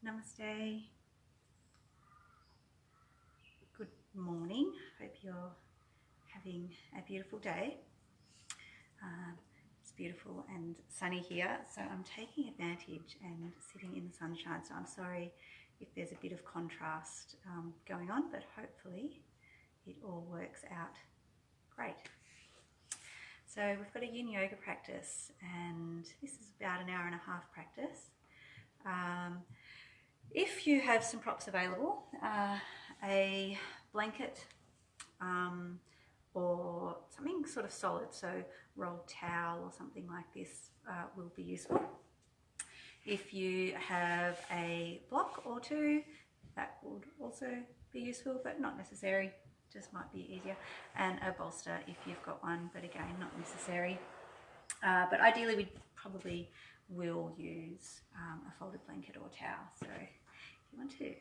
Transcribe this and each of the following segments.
Namaste. Good morning. Hope you're having a beautiful day. It's beautiful and sunny here, so I'm taking advantage and sitting in the sunshine. So I'm sorry if there's a bit of contrast going on, but hopefully it all works out great. So we've got a yin yoga practice, and this is about an hour and a half practice. If you have some props available, a blanket or something sort of solid, so rolled towel or something like this will be useful. If you have a block or two, that would also be useful, but not necessary, just might be easier. And a bolster if you've got one, but again, not necessary. But ideally we probably will use a folded blanket or towel. So if you want to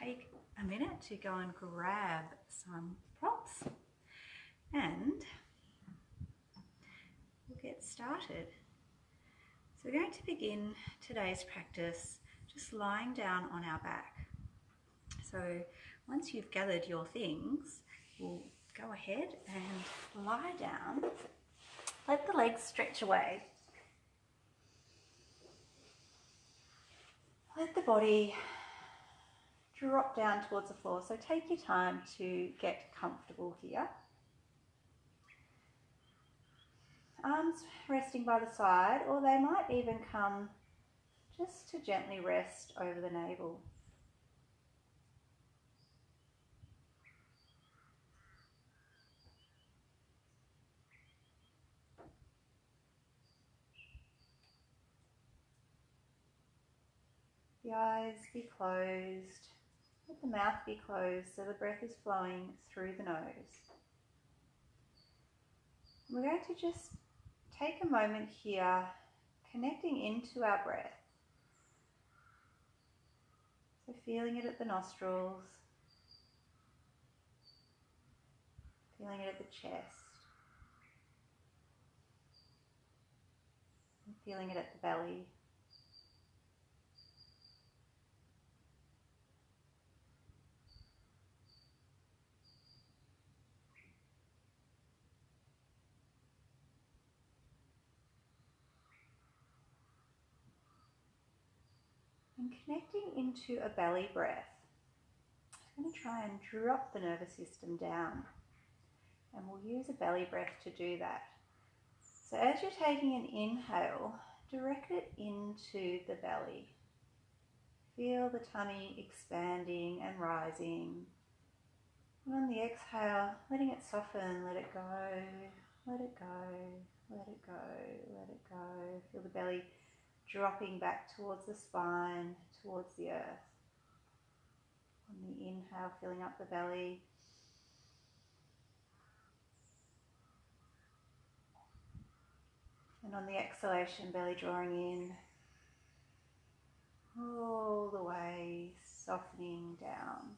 take a minute to go and grab some props, and we'll get started. So we're going to begin today's practice just lying down on our back. So once you've gathered your things, we'll go ahead and lie down. Let the legs stretch away. Let the body drop down towards the floor. So take your time to get comfortable here. Arms resting by the side, or they might even come just to gently rest over the navel. The eyes be closed, let the mouth be closed so the breath is flowing through the nose. We're going to just take a moment here, connecting into our breath. So feeling it at the nostrils, feeling it at the chest, and feeling it at the belly. And connecting into a belly breath. I'm going to try and drop the nervous system down, and we'll use a belly breath to do that. So as you're taking an inhale, direct it into the belly. Feel the tummy expanding and rising. And on the exhale, letting it soften, let it go, let it go, let it go, let it go. Feel the belly dropping back towards the spine, towards the earth. On the inhale, filling up the belly. And on the exhalation, belly drawing in, all the way softening down.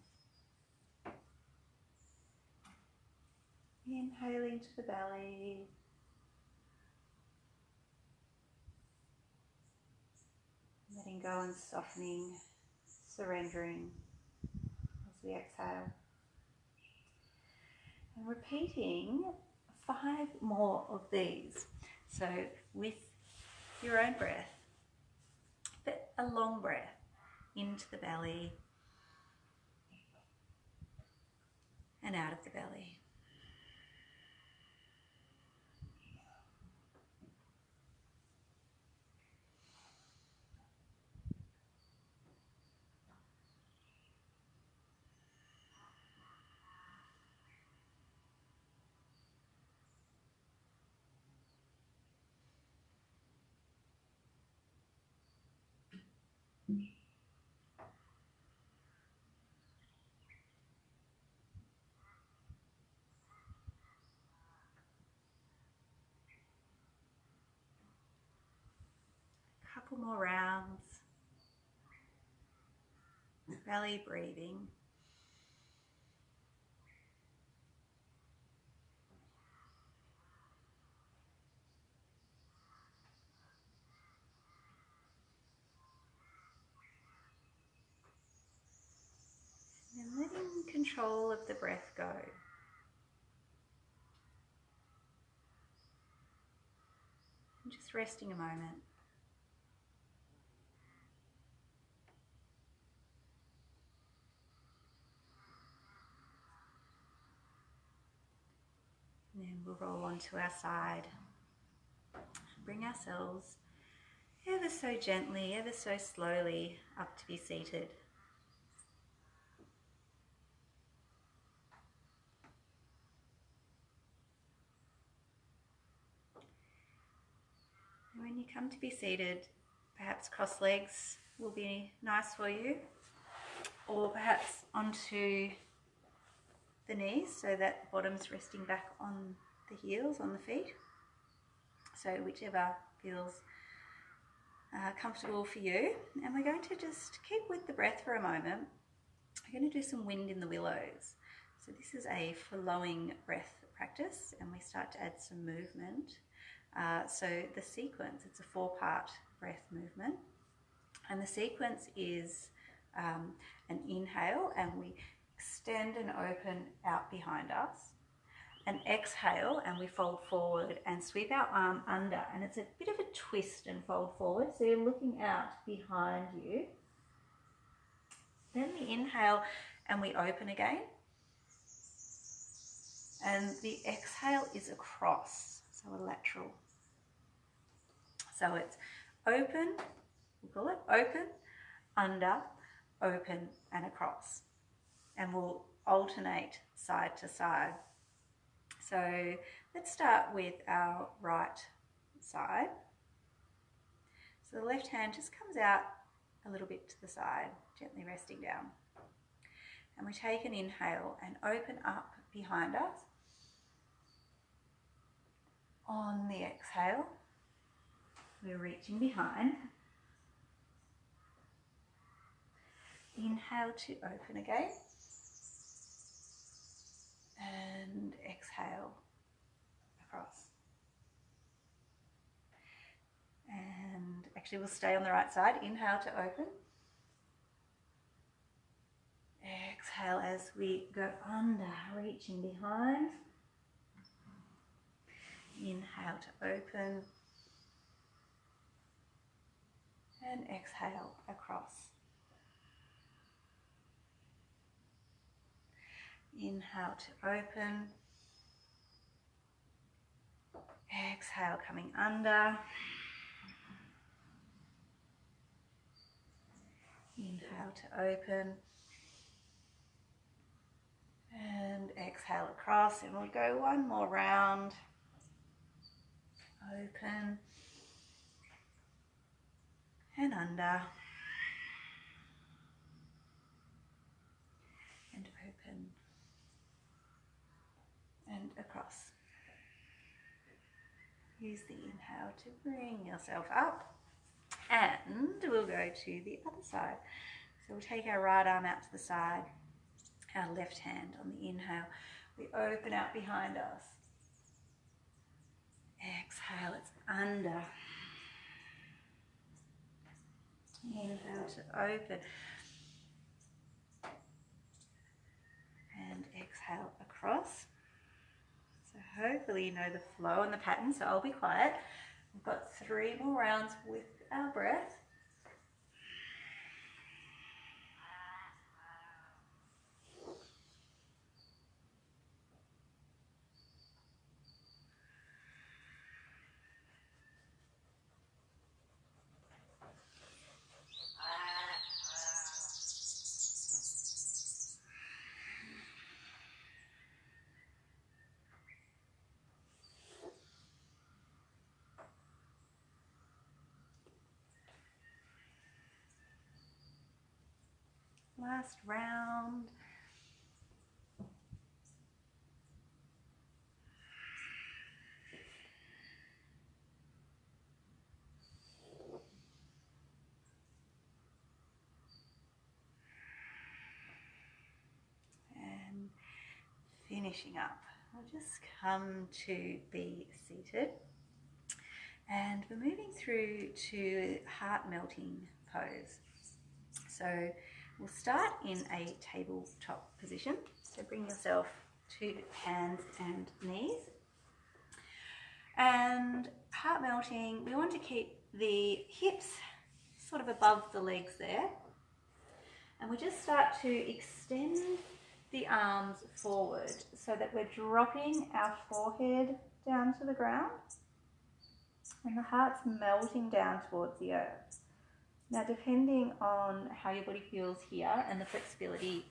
Inhaling to the belly. Letting go and softening, surrendering as we exhale. And repeating 5 more of these. So with your own breath, but a long breath into the belly and out of the belly. Couple more rounds. Belly breathing. control of the breath go. And just resting a moment. And then we'll roll onto our side. Bring ourselves ever so gently, ever so slowly up to be seated. And when you come to be seated, perhaps cross legs will be nice for you, or perhaps onto the knees so that the bottom's resting back on the heels, on the feet. So whichever feels comfortable for you. And we're going to just keep with the breath for a moment. We're going to do some wind in the willows. So this is a flowing breath practice, and we start to add some movement. So the sequence, it's a 4-part breath movement, and the sequence is an inhale, and we extend and open out behind us. An exhale, and we fold forward and sweep our arm under, and it's a bit of a twist and fold forward, so you're looking out behind you. Then the inhale, and we open again, and the exhale is across, so a lateral. So it's open, we call it open, under, open and across, and we'll alternate side to side. So let's start with our right side. So the left hand just comes out a little bit to the side, gently resting down. And we take an inhale and open up behind us. On the exhale, we're reaching behind. Inhale to open again. And exhale across. And actually we'll stay on the right side. Inhale to open. Exhale as we go under, reaching behind. Inhale to open. And exhale across. Inhale to open. Exhale coming under. Inhale to open. And exhale across, and we'll go one more round. Open. And under. And open. And across. Use the inhale to bring yourself up, and we'll go to the other side. So we'll take our right arm out to the side, our left hand on the inhale. We open out behind us. Exhale, it's under. Inhale to open. And exhale across. So hopefully you know the flow and the pattern, so I'll be quiet. We've got 3 more rounds with our breath. Last round. And finishing up. We'll just come to be seated. And we're moving through to heart melting pose. So We'll start in a tabletop position. So bring yourself to hands and knees. And heart melting, we want to keep the hips sort of above the legs there. And we just start to extend the arms forward so that we're dropping our forehead down to the ground and the heart's melting down towards the earth. Now, depending on how your body feels here and the flexibility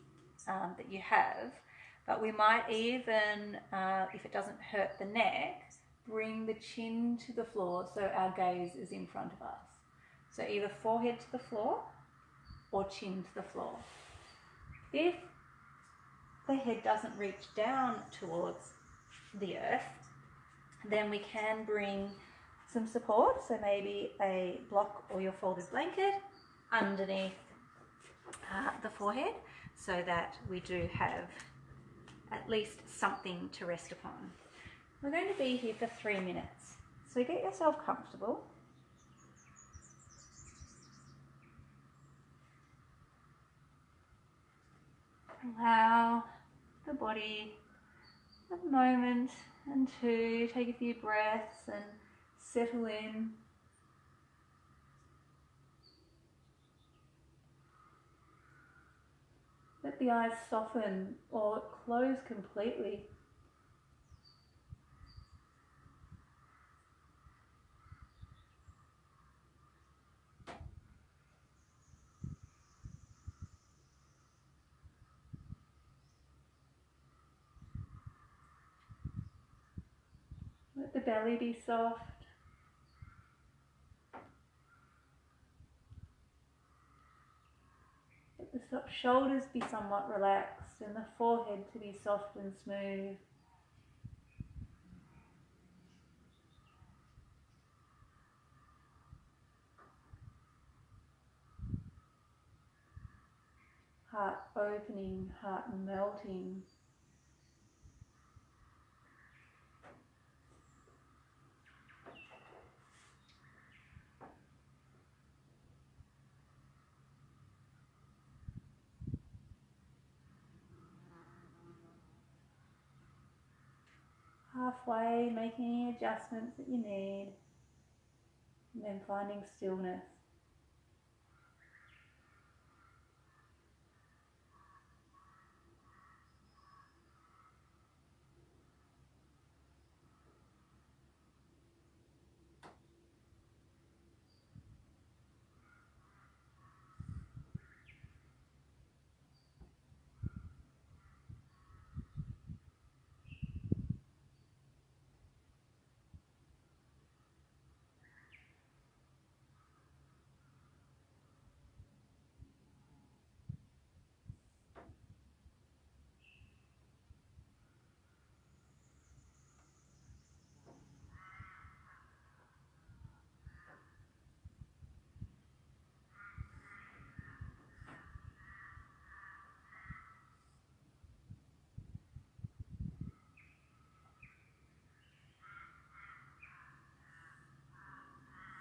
that you have, but we might even, if it doesn't hurt the neck, bring the chin to the floor so our gaze is in front of us. So either forehead to the floor or chin to the floor. If the head doesn't reach down towards the earth, then we can bring some support, so maybe a block or your folded blanket underneath the forehead so that we do have at least something to rest upon. We're going to be here for 3 minutes, so get yourself comfortable. Allow the body a moment and two, take a few breaths and settle in. Let the eyes soften or close completely. Let the belly be soft. Let the shoulders be somewhat relaxed and the forehead to be soft and smooth. Heart opening, heart melting. Halfway, making any adjustments that you need, and then finding stillness.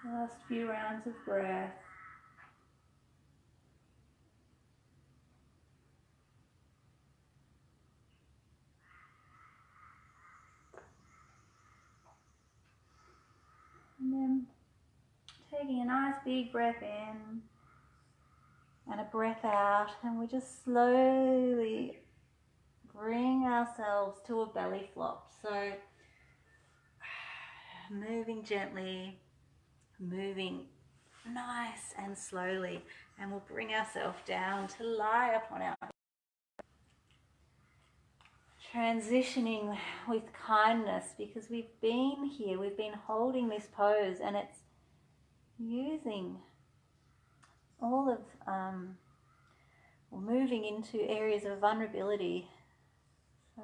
Last few rounds of breath. And then taking a nice big breath in and a breath out, and we just slowly bring ourselves to a belly flop. So moving gently, moving nice and slowly, and we'll bring ourselves down to lie upon our transitioning with kindness, because we've been here, we've been holding this pose, and it's using all of or moving into areas of vulnerability. So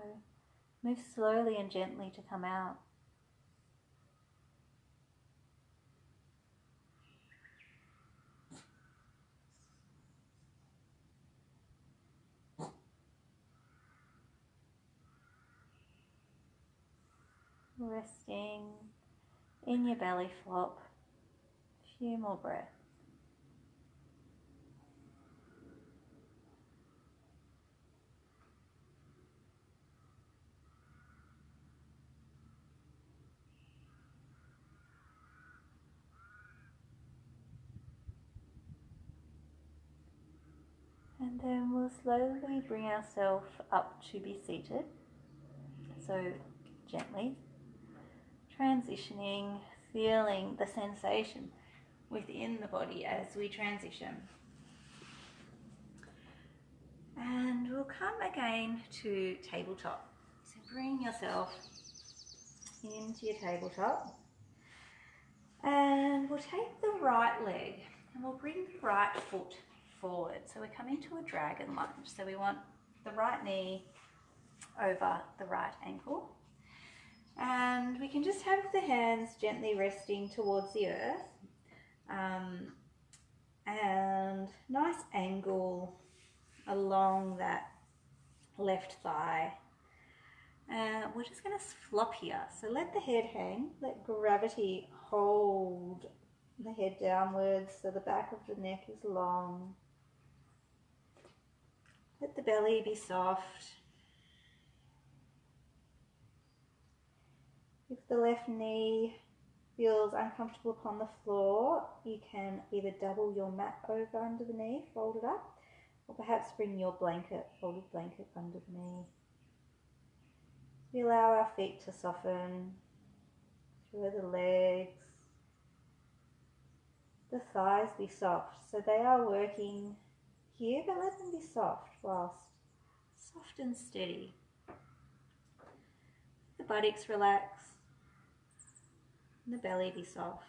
move slowly and gently to come out. Resting in your belly flop. A few more breaths. And then we'll slowly bring ourselves up to be seated. So gently transitioning, feeling the sensation within the body as we transition. And we'll come again to tabletop. So bring yourself into your tabletop. And we'll take the right leg and we'll bring the right foot forward. So we're coming to a dragon lunge. So we want the right knee over the right ankle. And we can just have the hands gently resting towards the earth. And nice angle along that left thigh. And we're just going to flop here. So let the head hang, let gravity hold the head downwards so the back of the neck is long. Let the belly be soft. If the left knee feels uncomfortable upon the floor, you can either double your mat over under the knee, fold it up, or perhaps bring your blanket, folded blanket under the knee. We allow our feet to soften through the legs. The thighs be soft, so they are working here, but let them be soft whilst soft and steady. The buttocks relax and the belly be soft.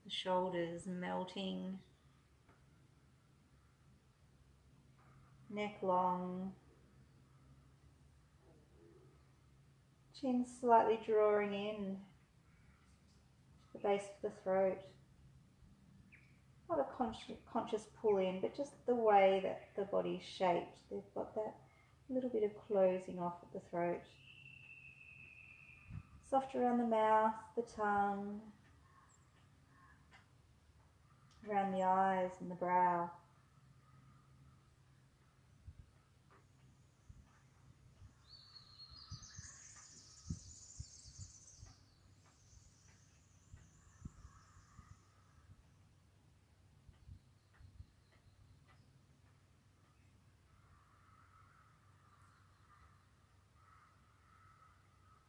The shoulders melting, neck long, chin slightly drawing in to the base of the throat. Not a conscious pull in, but just the way that the body's shaped. They've got that little bit of closing off at the throat. Soft around the mouth, the tongue, around the eyes and the brow.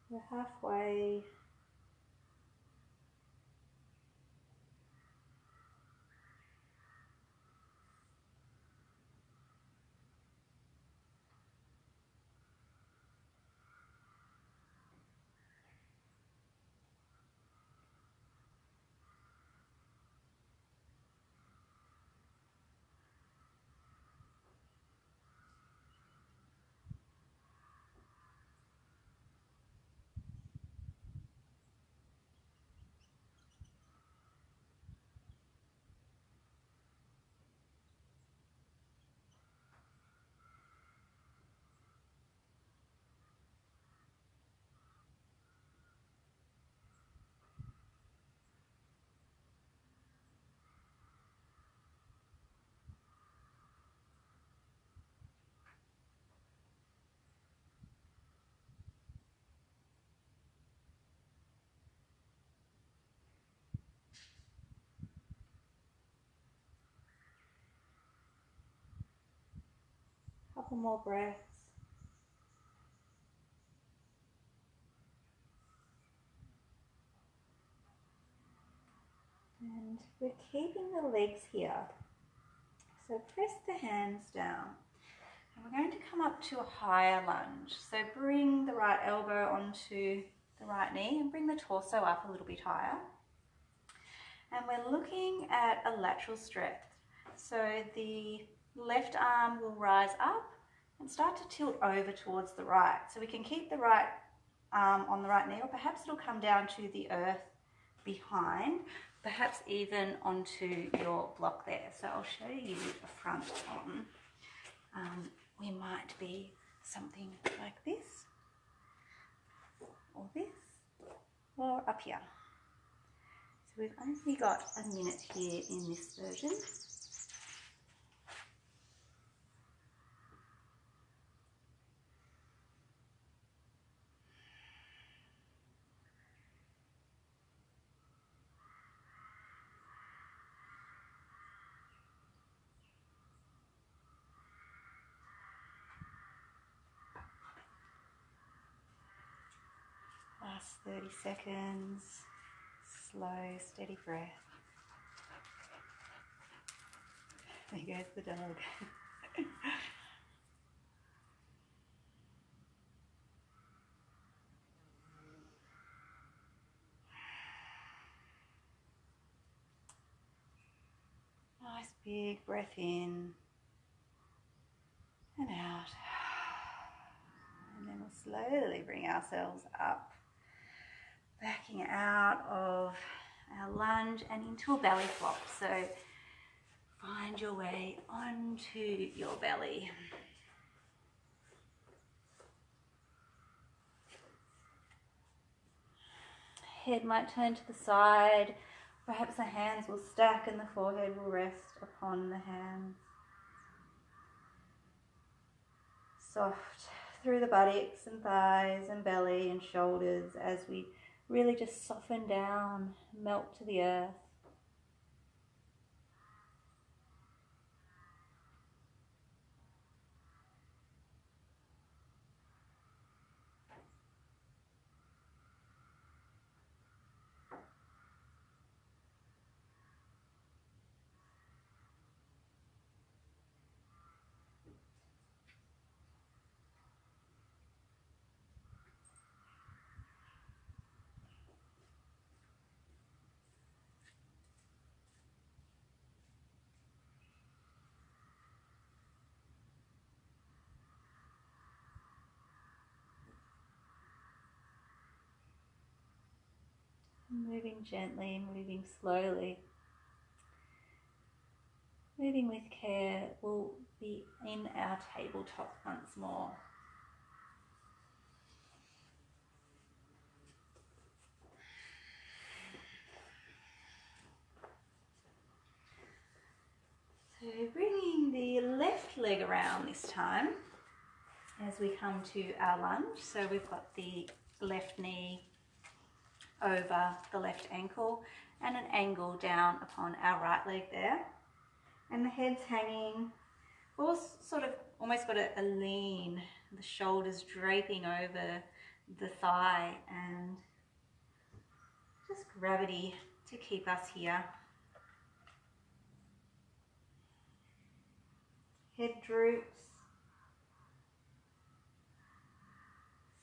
We're halfway. Couple more breaths. And we're keeping the legs here. So press the hands down. And we're going to come up to a higher lunge. So bring the right elbow onto the right knee and bring the torso up a little bit higher. And we're looking at a lateral stretch. So the left arm will rise up and start to tilt over towards the right. So we can keep the right arm on the right knee, or perhaps it'll come down to the earth behind, perhaps even onto your block there. So I'll show you a front on. We might be something like this, or this, or up here. So we've only got a minute here in this version. 30 seconds, slow, steady breath. There goes the dog. Nice big breath in and out. And then we'll slowly bring ourselves up, backing out of our lunge and into a belly flop. So find your way onto your belly. Head might turn to the side. Perhaps the hands will stack and the forehead will rest upon the hands. Soft through the buttocks and thighs and belly and shoulders as we really just soften down, melt to the earth. Moving gently, moving slowly. Moving with care, we'll be in our tabletop once more. So bringing the left leg around this time as we come to our lunge. So we've got the left knee over the left ankle and an angle down upon our right leg there. And the head's hanging. We've also sort of almost got a lean, the shoulders draping over the thigh, and just gravity to keep us here. Head droops.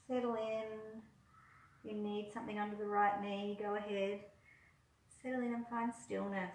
Settle in. If you need something under the right knee, go ahead. Settle in and find stillness.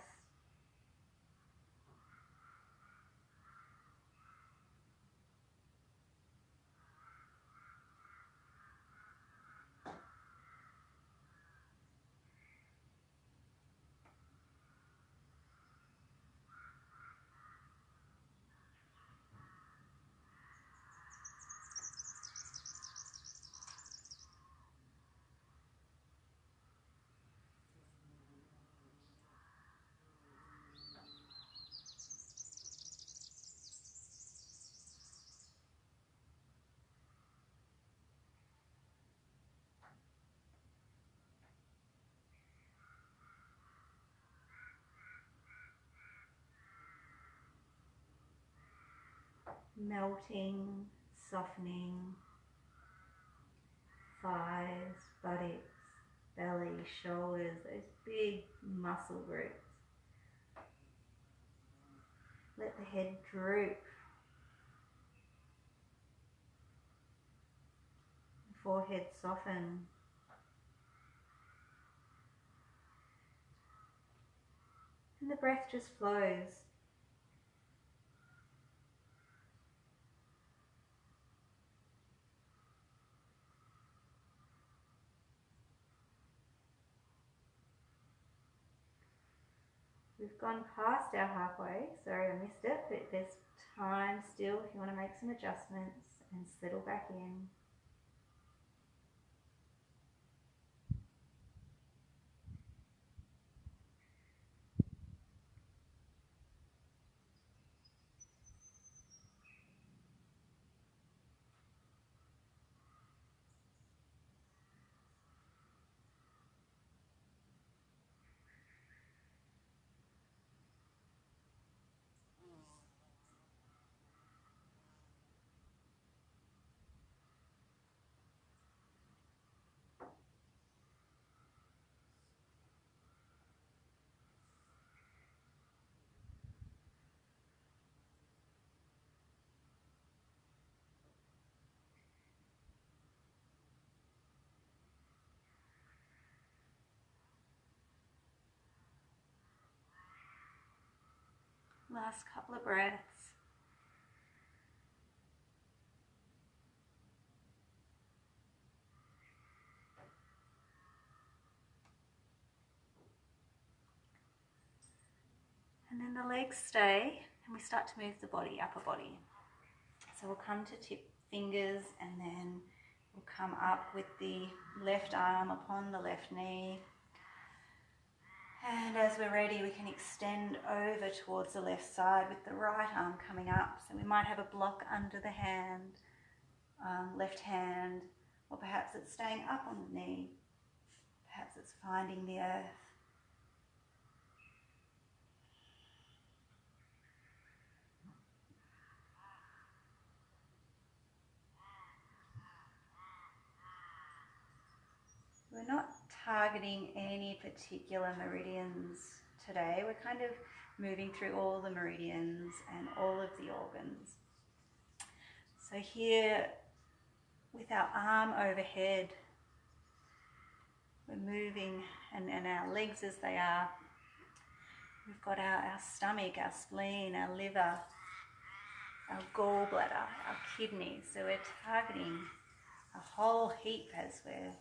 Melting, softening, thighs, buttocks, belly, shoulders, those big muscle groups. Let the head droop. The forehead soften. And the breath just flows. We've gone past our halfway. Sorry, I missed it, but there's time still if you want to make some adjustments and settle back in. Last couple of breaths. And then the legs stay, and we start to move the body, upper body. So we'll come to tip fingers, and then we'll come up with the left arm upon the left knee. And as we're ready, we can extend over towards the left side with the right arm coming up. So we might have a block under the hand, left hand, or perhaps it's staying up on the knee. Perhaps it's finding the earth. We're not targeting any particular meridians today. We're kind of moving through all the meridians and all of the organs. So here, with our arm overhead, we're moving, and our legs as they are. We've got our stomach, our spleen, our liver, our gallbladder, our kidneys. So we're targeting a whole heap as we're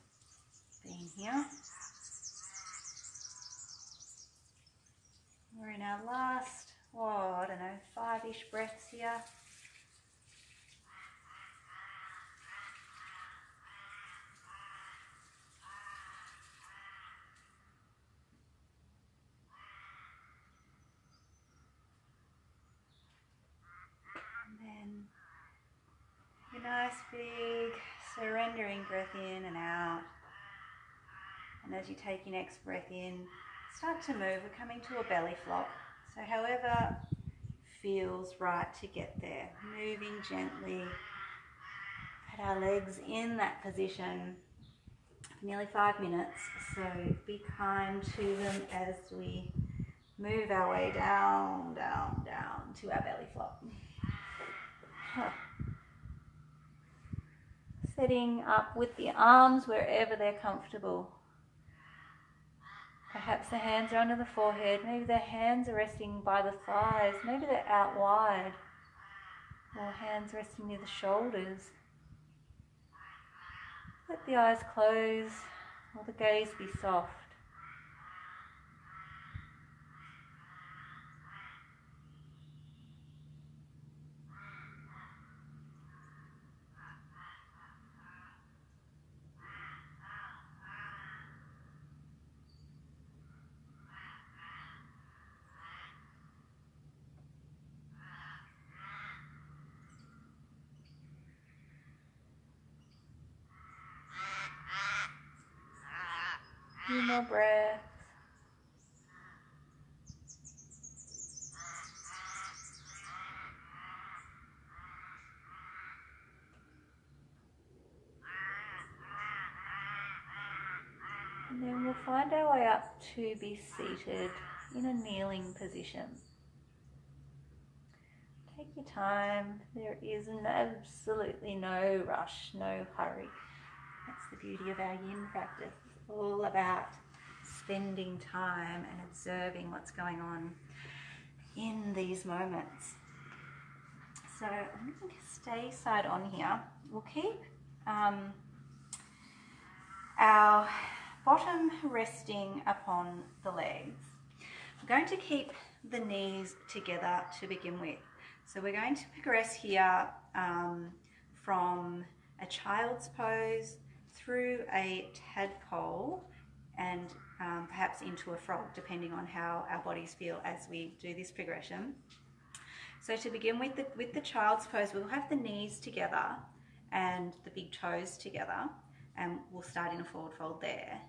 being here. We're in our last, I don't know, 5-ish breaths here. And then a nice big surrendering breath in and out. And as you take your next breath in, start to move. We're coming to a belly flop. So however feels right to get there. Moving gently. Put our legs in that position for nearly 5 minutes. So be kind to them as we move our way down, down, down to our belly flop. Setting up with the arms wherever they're comfortable. Perhaps the hands are under the forehead, maybe the hands are resting by the thighs, maybe they're out wide, or hands resting near the shoulders. Let the eyes close, or the gaze be soft. A few more breaths. And then we'll find our way up to be seated in a kneeling position. Take your time. There is absolutely no rush, no hurry. That's the beauty of our yin practice. It's all about spending time and observing what's going on in these moments. So I'm going to stay side on here. We'll keep our bottom resting upon the legs. We're going to keep the knees together to begin with. So we're going to progress here from a child's pose through a tadpole and perhaps into a frog, depending on how our bodies feel as we do this progression. So to begin with the child's pose, we'll have the knees together and the big toes together, and we'll start in a forward fold there.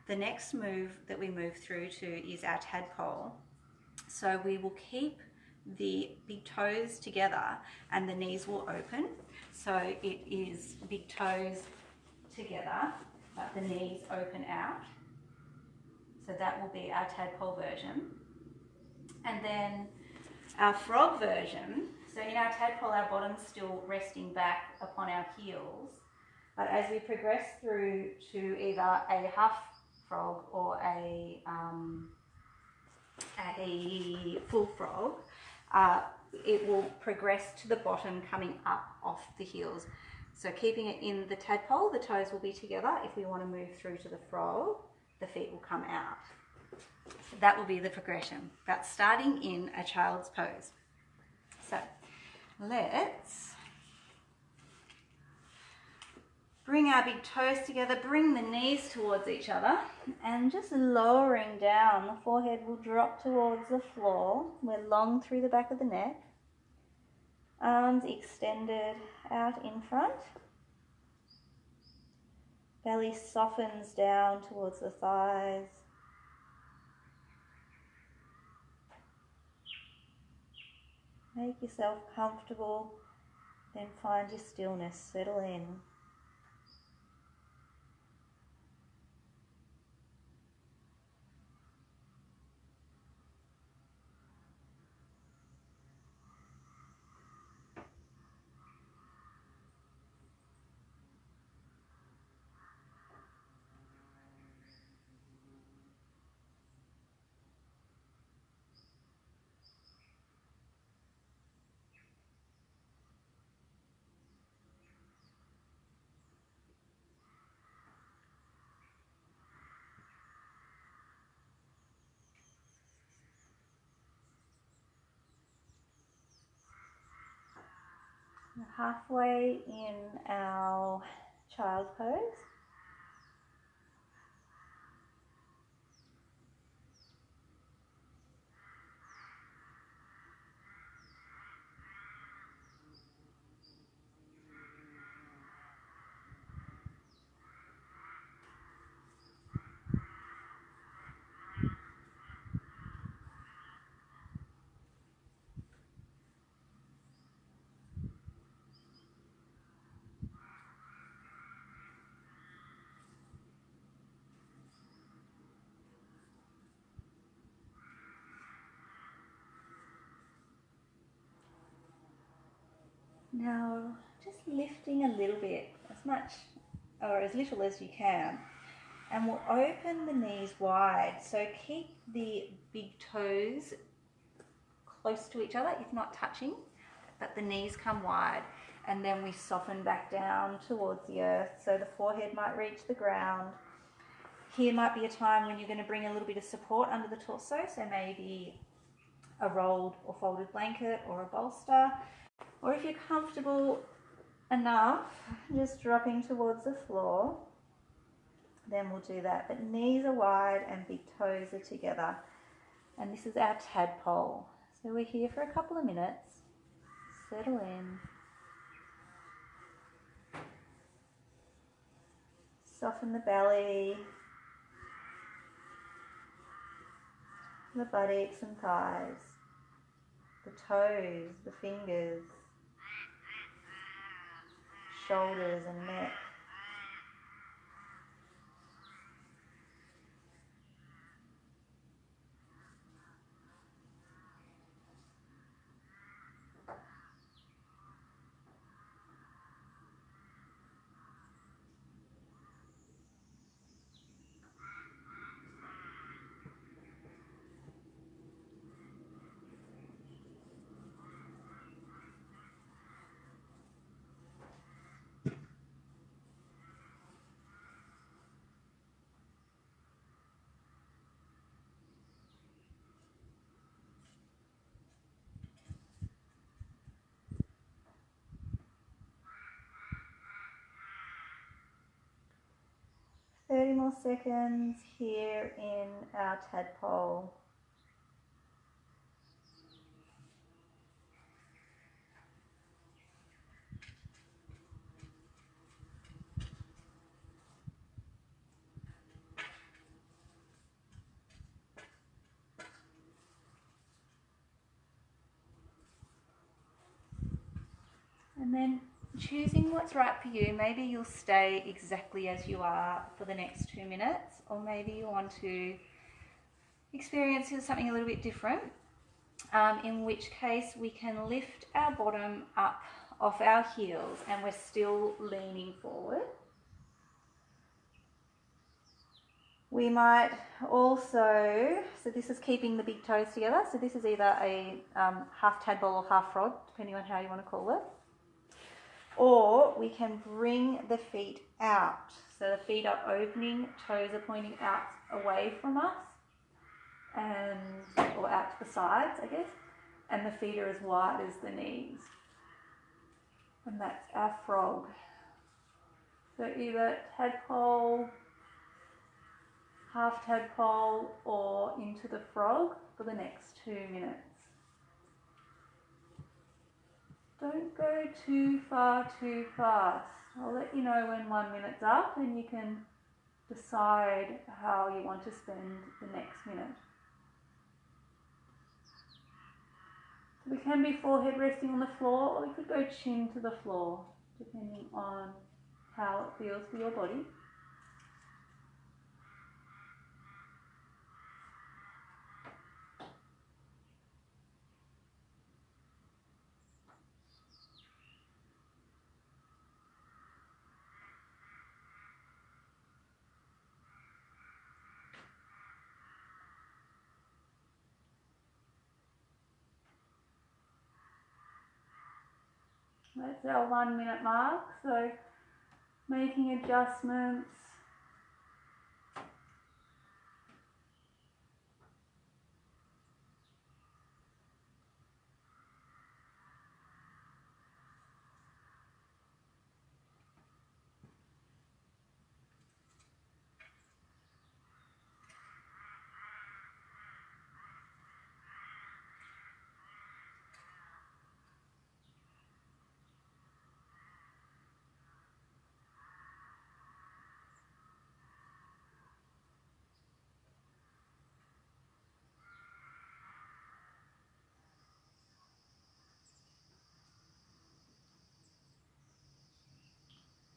The next move that we move through to is our tadpole. So we will keep the big toes together and the knees will open. So it is big toes together, but the knees open out. So that will be our tadpole version. And then our frog version, so in our tadpole, our bottom's still resting back upon our heels. But as we progress through to either a half frog or a full frog, it will progress to the bottom coming up off the heels. So keeping it in the tadpole, the toes will be together. If we want to move through to the frog, the feet will come out. So that will be the progression. That's starting in a child's pose. So let's bring our big toes together, bring the knees towards each other, and just lowering down. The forehead will drop towards the floor. We're long through the back of the neck. Arms extended out in front. Belly softens down towards the thighs. Make yourself comfortable, then find your stillness, settle in. We're halfway in our child pose. Now, just lifting a little bit, as much or as little as you can, and we'll open the knees wide. So keep the big toes close to each other, if not touching, but the knees come wide. And then we soften back down towards the earth, so the forehead might reach the ground. Here might be a time when you're going to bring a little bit of support under the torso, so maybe a rolled or folded blanket or a bolster. Or if you're comfortable enough, just dropping towards the floor, then we'll do that. But knees are wide and big toes are together. And this is our tadpole. So we're here for a couple of minutes. Settle in. Soften the belly, the buttocks and thighs, the toes, the fingers, shoulders and neck. Thirty more seconds here in our tadpole. And then choosing what's right for you. Maybe you'll stay exactly as you are for the next 2 minutes, or maybe you want to experience something a little bit different, in which case we can lift our bottom up off our heels and we're still leaning forward. We might also, so this is keeping the big toes together. So this is either a half tadpole or half frog, depending on how you want to call it. Or we can bring the feet out. So the feet are opening, toes are pointing out away from us, or out to the sides, I guess. And the feet are as wide as the knees. And that's our frog. So either tadpole, half tadpole, or into the frog for the next 2 minutes. Don't go too far too fast. I'll let you know when 1 minute's up and you can decide how you want to spend the next minute. So we can be forehead resting on the floor, or we could go chin to the floor, depending on how it feels for your body. That's our 1 minute mark, so making adjustments.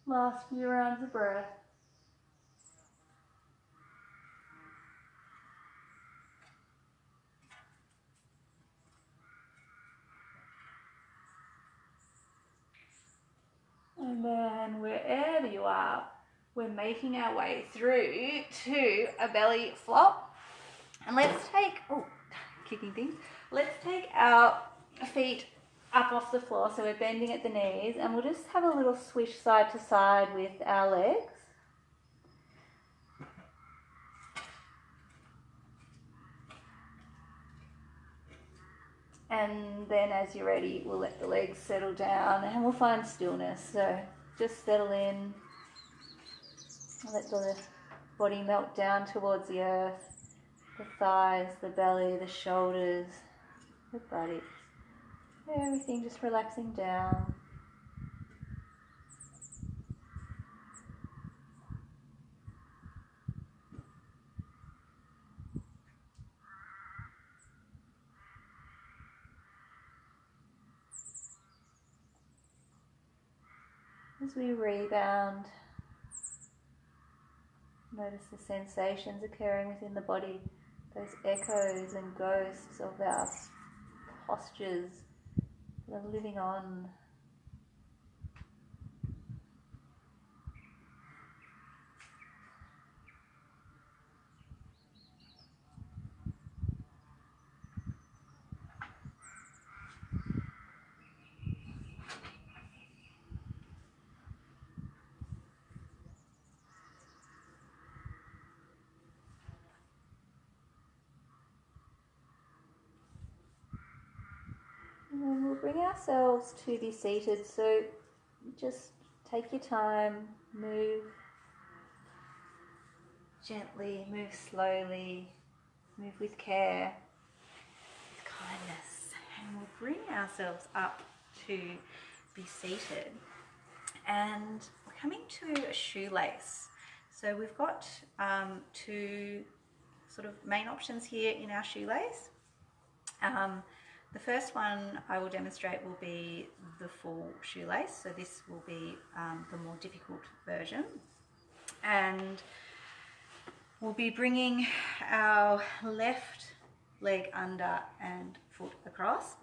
Last few rounds of breath. And then wherever you are, we're making our way through to a belly flop. And let's take, kicking things. Let's take our feet up off the floor, so we're bending at the knees, and we'll just have a little swish side to side with our legs. And then as you're ready, we'll let the legs settle down and we'll find stillness. So just settle in, let the body melt down towards the earth, the thighs, the belly, the shoulders, the buttocks. Everything just relaxing down. As we rebound, notice the sensations occurring within the body, those echoes and ghosts of our postures that are living on. And then we'll bring ourselves to be seated, so just take your time, move gently, move slowly, move with care, with kindness. And we'll bring ourselves up to be seated. And we're coming to a shoelace. So we've got two sort of main options here in our shoelace. The first one I will demonstrate will be the full shoelace. So this will be the more difficult version. And we'll be bringing our left leg under and foot across,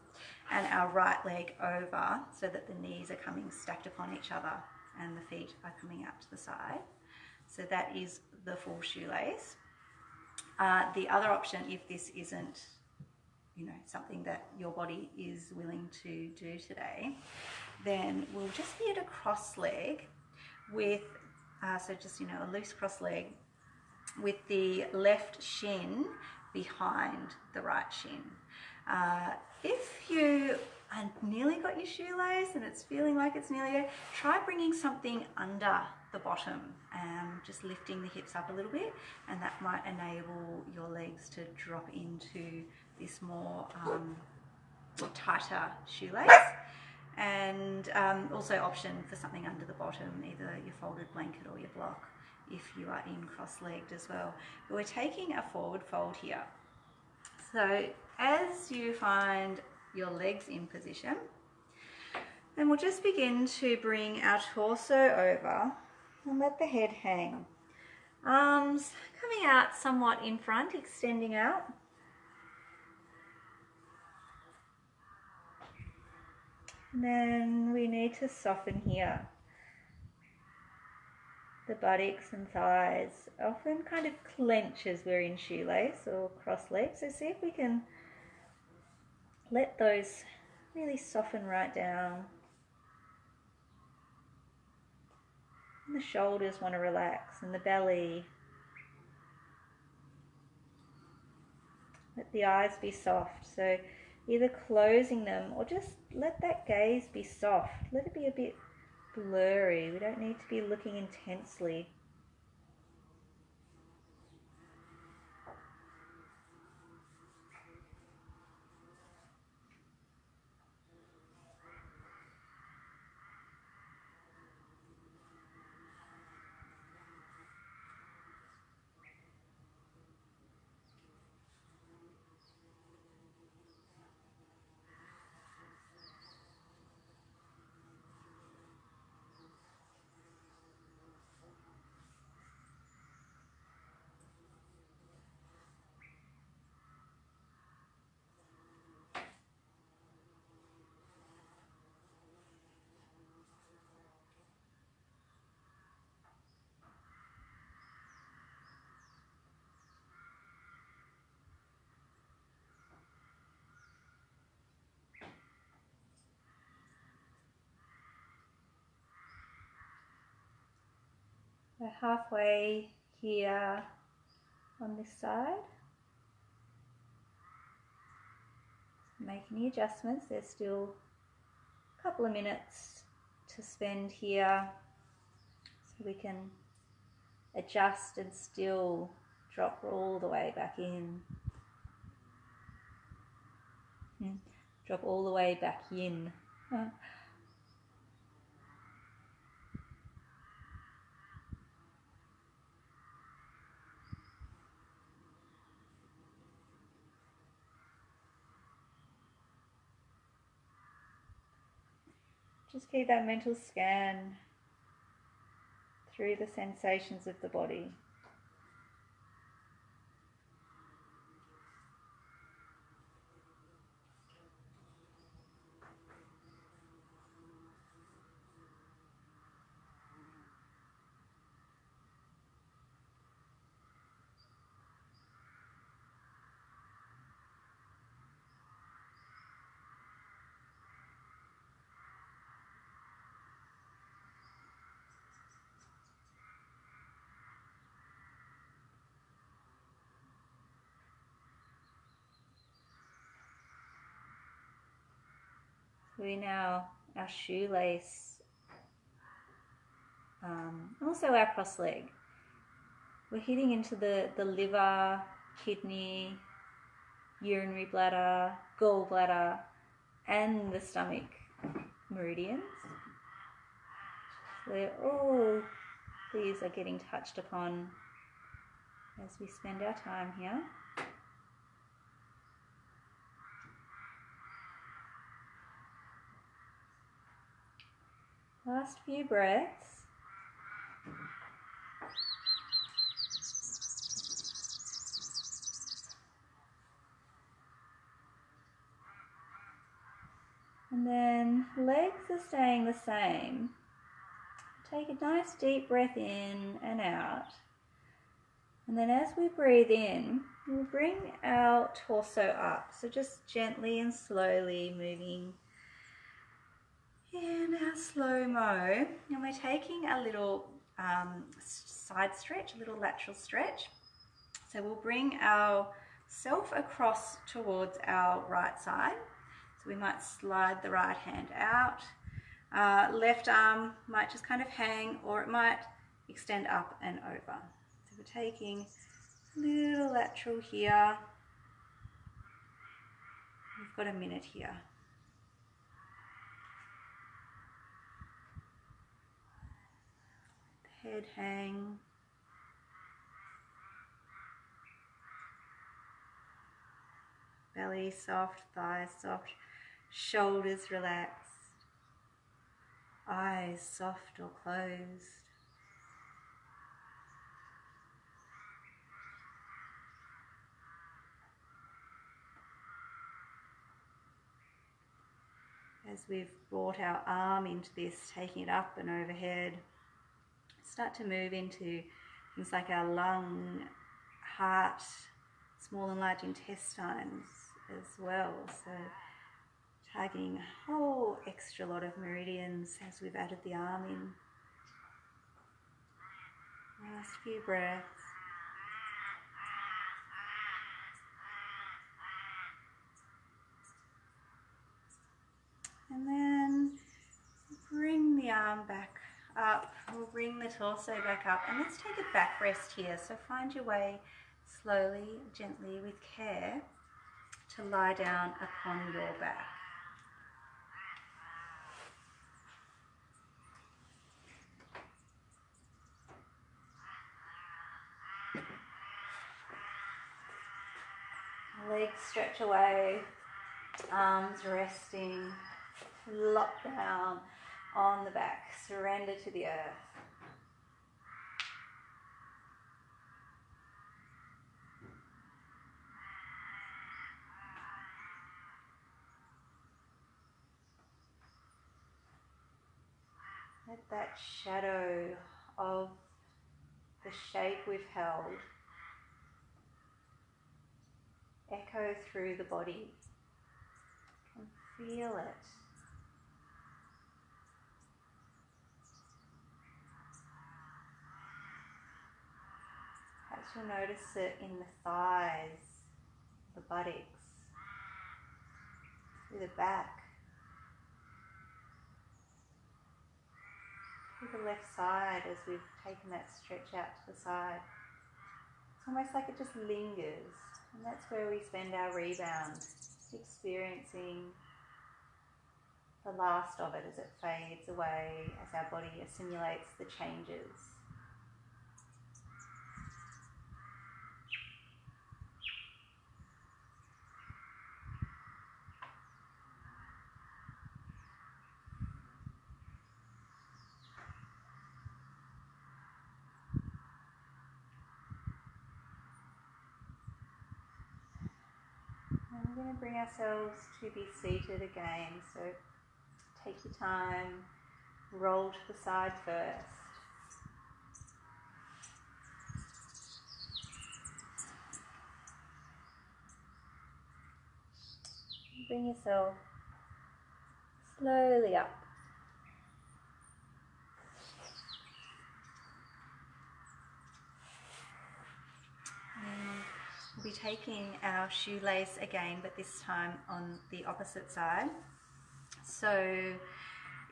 and our right leg over, so that the knees are coming stacked upon each other and the feet are coming out to the side. So that is the full shoelace. The other option, if this isn't, you know, something that your body is willing to do today, then we'll just be at a cross leg with, so just, you know, a loose cross leg with the left shin behind the right shin. If you nearly got your shoelace and it's feeling like it's nearly there, try bringing something under the bottom, just lifting the hips up a little bit, and that might enable your legs to drop into this more tighter shoelace. And also option for something under the bottom, either your folded blanket or your block, if you are in cross-legged as well. But we're taking a forward fold here. So as you find your legs in position, then we'll just begin to bring our torso over and let the head hang. Arms coming out somewhat in front, extending out. And then we need to soften here. The buttocks and thighs often kind of clench as we're in shoelace or cross legs. So see if we can let those really soften right down. And the shoulders want to relax, and the belly. Let the eyes be soft. So either closing them or just let that gaze be soft. Let it be a bit blurry. We don't need to be looking intensely. We're halfway here on this side. Make any adjustments. There's still a couple of minutes to spend here, so we can adjust and still drop all the way back in. Drop all the way back in. Just keep that mental scan through the sensations of the body. We now, our shoelace, also our cross leg. We're hitting into the liver, kidney, urinary bladder, gallbladder, and the stomach meridians. So all these are getting touched upon as we spend our time here. Last few breaths. And then legs are staying the same. Take a nice deep breath in and out. And then as we breathe in, we'll bring our torso up. So just gently and slowly moving in our slow-mo. And we're taking a little side stretch, a little lateral stretch. So we'll bring ourself across towards our right side. So we might slide the right hand out. Left arm might just kind of hang, or it might extend up and over. So we're taking a little lateral here. We've got a minute here. The head hang. Belly soft, thighs soft, shoulders relaxed, eyes soft or closed. As we've brought our arm into this, taking it up and overhead, start to move into things like our lung, heart, small and large intestines as well. So targeting a whole extra lot of meridians as we've added the arm in. Last few breaths. And then bring the arm back up. We'll bring the torso back up. And let's take a back rest here. So find your way slowly, gently, with care to lie down upon your back. Legs stretch away, arms resting, lock down on the back, surrender to the earth. Let that shadow of the shape we've held echo through the body. You can feel it. Perhaps you'll notice it in the thighs, the buttocks, through the back, through the left side as we've taken that stretch out to the side. It's almost like it just lingers, and that's where we spend our rebound, just experiencing the last of it as it fades away, as our body assimilates the changes. And we're going to bring ourselves to be seated again, so take your time, roll to the side first. Bring yourself slowly up. And we'll be taking our shoelace again, but this time on the opposite side. So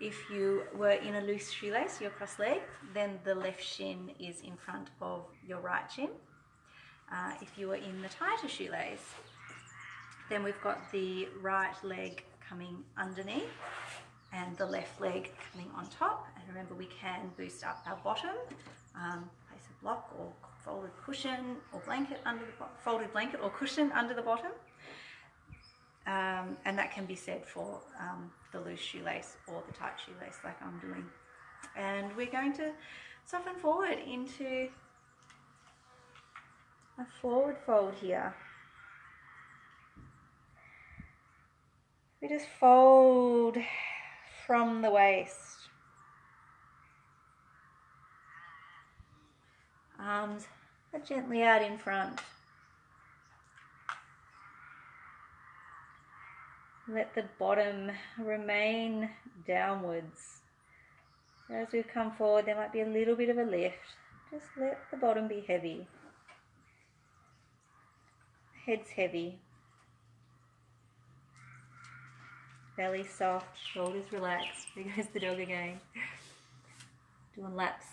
if you were in a loose shoelace, your cross leg, then the left shin is in front of your right shin. If you were in the tighter shoelace, then we've got the right leg coming underneath and the left leg coming on top. And remember, we can boost up our bottom, place a block or folded cushion or blanket under the folded blanket or cushion under the bottom. And that can be said for the loose shoelace or the tight shoelace like I'm doing. And we're going to soften forward into a forward fold here. We just fold from the waist. Arms but gently out in front. Let the bottom remain downwards. As we've come forward, there might be a little bit of a lift. Just let the bottom be heavy. Head's heavy. Belly soft, shoulders relaxed. There goes the dog again. Doing laps.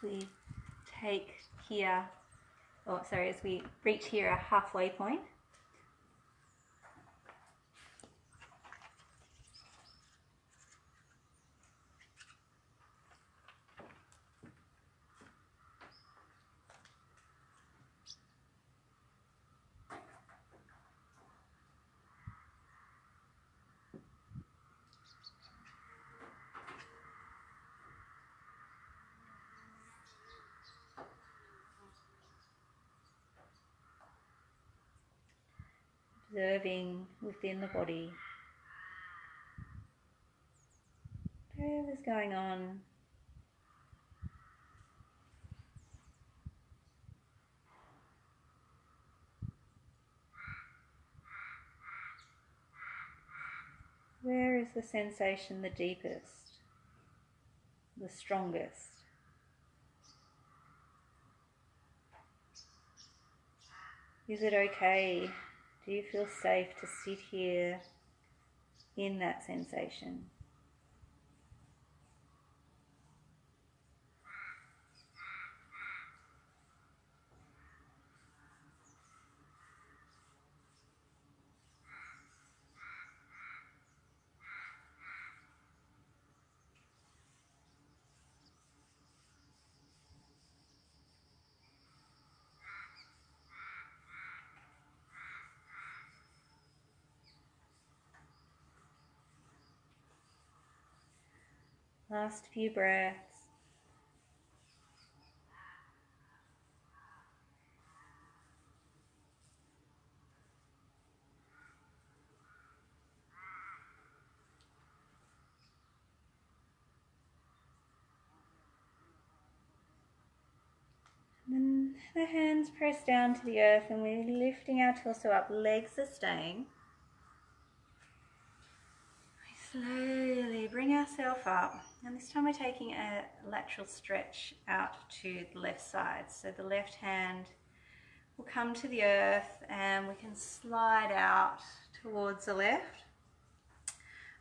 We take here, as we reach here a halfway point. Observing within the body whatever's going on. Where is the sensation the deepest, the strongest? Is it okay? Do you feel safe to sit here in that sensation? Last few breaths. And then the hands press down to the earth and we're lifting our torso up. Legs are staying. We slowly bring ourselves up, and this time we're taking a lateral stretch out to the left side. So the left hand will come to the earth and we can slide out towards the left.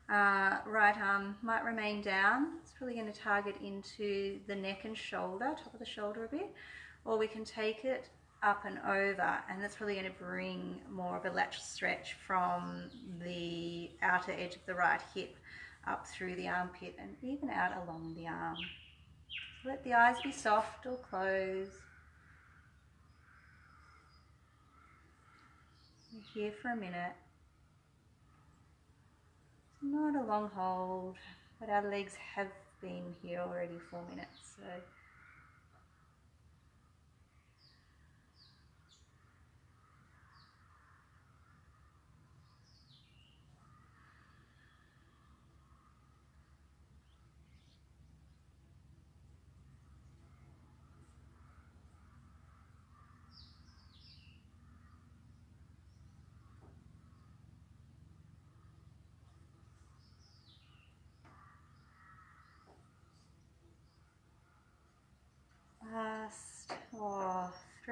Right arm might remain down. It's probably going to target into the neck and shoulder, top of the shoulder a bit, or we can take it up and over, and that's probably going to bring more of a lateral stretch from the outer edge of the right hip up through the armpit and even out along the arm. So let the eyes be soft or closed. We're here for a minute. Not a long hold, but our legs have been here already 4 minutes, so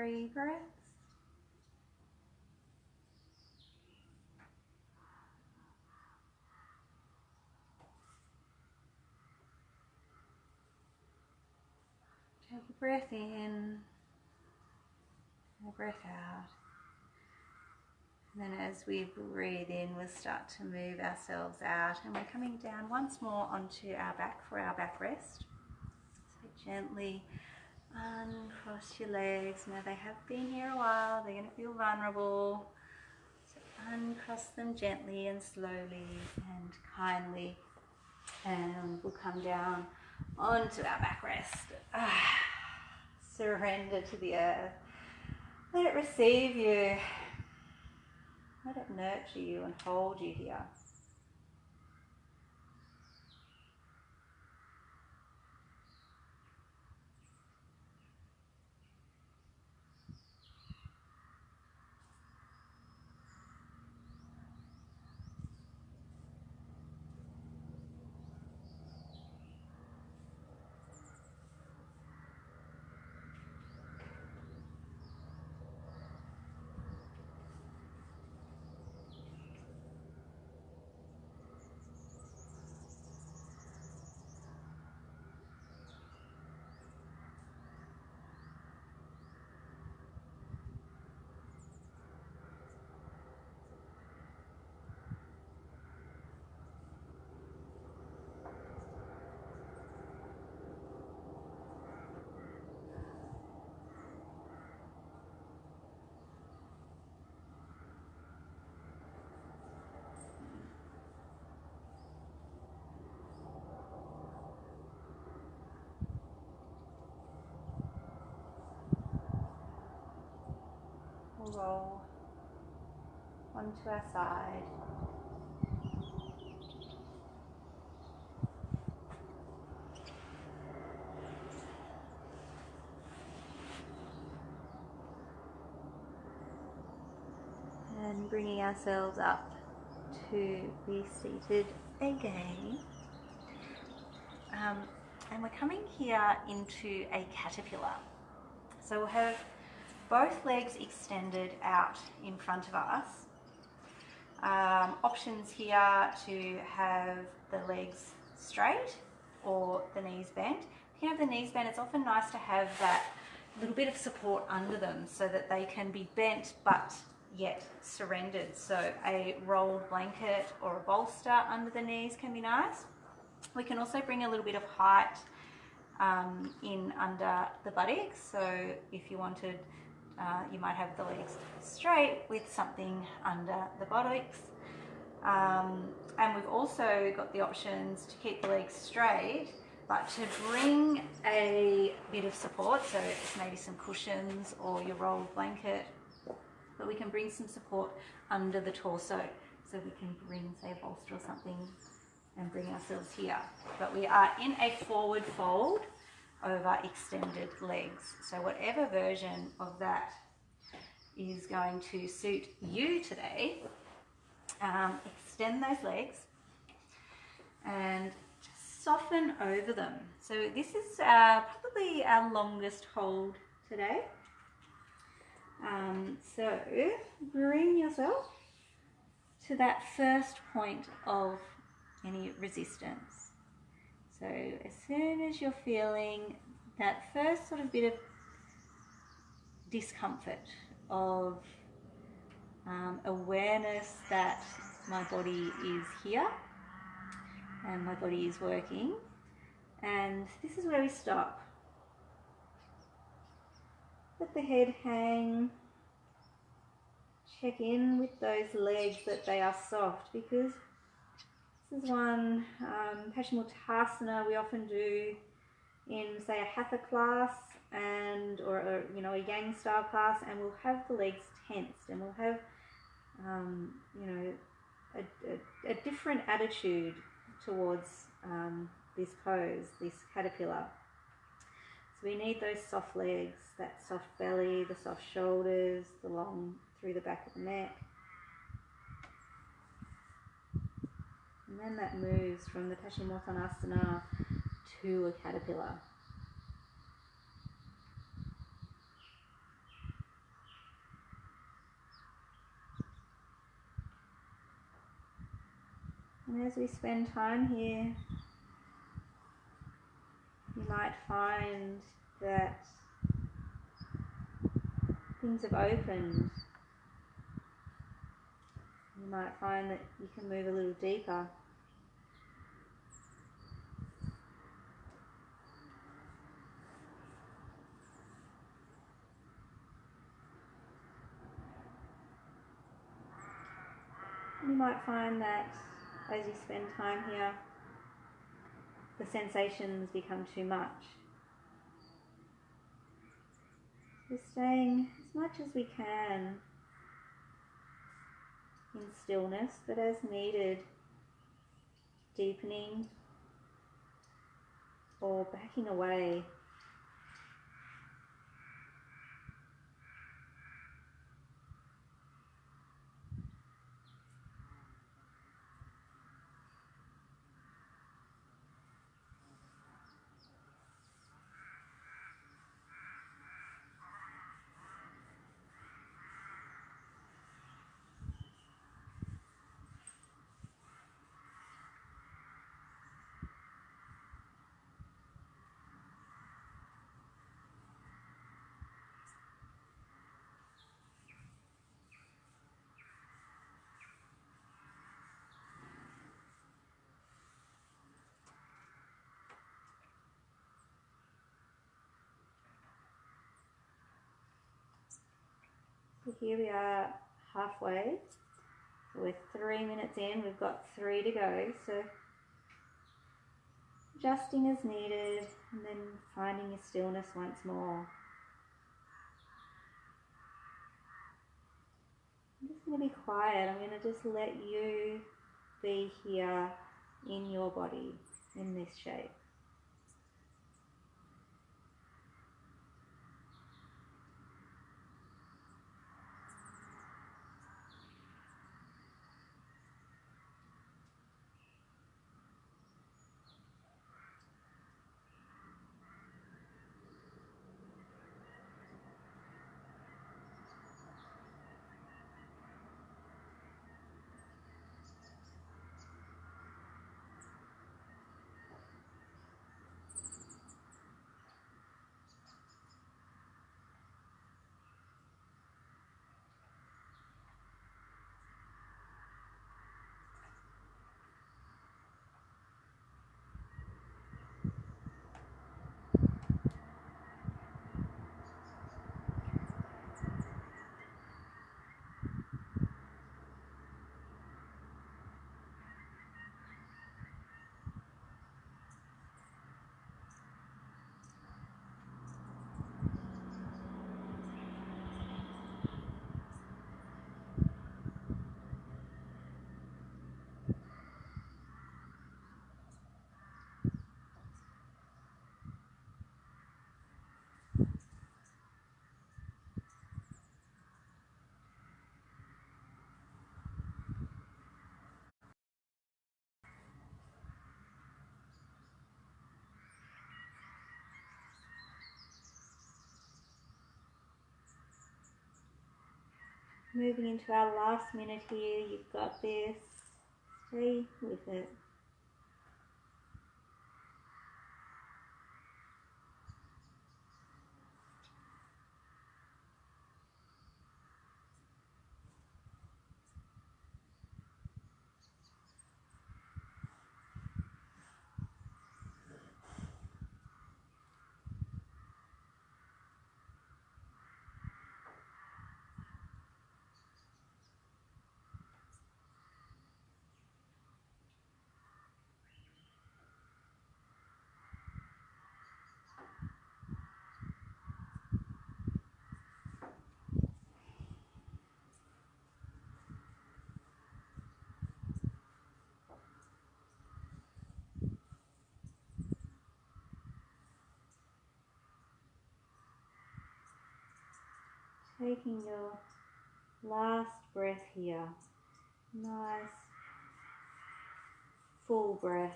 3 breaths. Take a breath in, a breath out. And then as we breathe in, we'll start to move ourselves out, and we're coming down once more onto our back for our back rest. So gently uncross your legs. Now they have been here a while, they're going to feel vulnerable. So uncross them gently and slowly and kindly, and we'll come down onto our back rest. Surrender to the earth. Let it receive you. Let it nurture you and hold you here. We'll roll onto our side. And bringing ourselves up to be seated again. And we're coming here into a caterpillar. So we'll have both legs extended out in front of us. Options here to have the legs straight or the knees bent. If you have the knees bent, it's often nice to have that little bit of support under them so that they can be bent but yet surrendered. So a rolled blanket or a bolster under the knees can be nice. We can also bring a little bit of height in under the buttocks. So if you wanted, you might have the legs straight with something under the buttocks. And we've also got the options to keep the legs straight, but to bring a bit of support, so it's maybe some cushions or your rolled blanket, but we can bring some support under the torso. So we can bring, say, a bolster or something and bring ourselves here. But we are in a forward fold over extended legs. So whatever version of that is going to suit you today, extend those legs and just soften over them. So this is probably our longest hold today. So bring yourself to that first point of any resistance. So as soon as you're feeling that first sort of bit of discomfort, of awareness that my body is here and my body is working, and this is where we stop. Let the head hang. Check in with those legs that they are soft, because this is one Paschimottanasana we often do in, say, a hatha class or a yang style class, and we'll have the legs tensed, and we'll have a different attitude towards this pose, this caterpillar. So we need those soft legs, that soft belly, the soft shoulders, the long through the back of the neck. And then that moves from the Paschimottanasana to a caterpillar. And as we spend time here, you might find that things have opened. You might find that you can move a little deeper. You might find that as you spend time here, the sensations become too much. So staying as much as we can in stillness, but as needed, deepening or backing away. So here we are halfway. So we're 3 minutes in, we've got 3 to go. So adjusting as needed and then finding your stillness once more. I'm just going to be quiet. I'm going to just let you be here in your body, in this shape. Moving into our last minute here, you've got this. Stay with it. Taking your last breath here. Nice, full breath.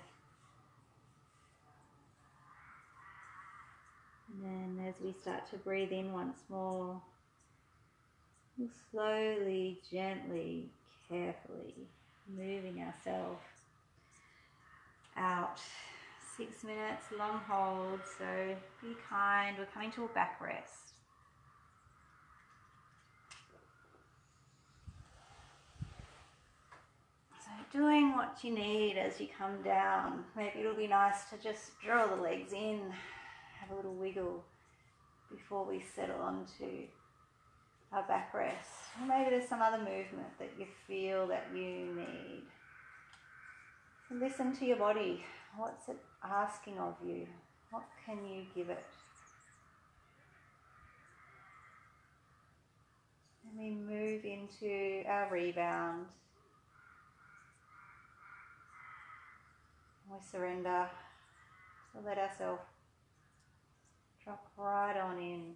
And then as we start to breathe in once more, we'll slowly, gently, carefully moving ourselves out. 6 minutes, long hold, so be kind. We're coming to a back rest. So doing what you need as you come down. Maybe it'll be nice to just draw the legs in, have a little wiggle before we settle onto our back rest. Or maybe there's some other movement that you feel that you need. So listen to your body. What's it asking of you? What can you give it? And we move into our rebound. We surrender. So let ourselves drop right on in.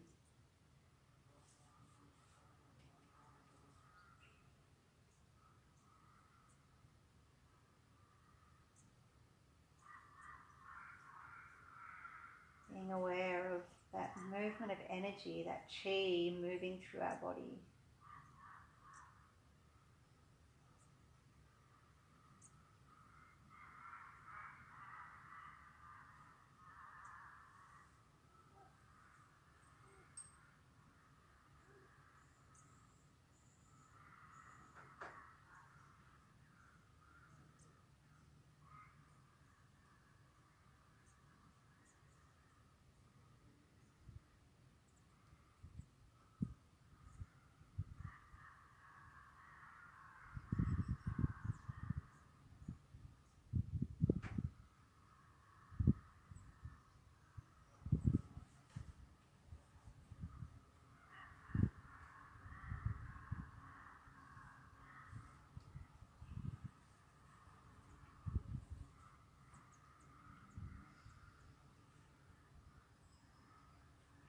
Being aware of that movement of energy, that chi moving through our body.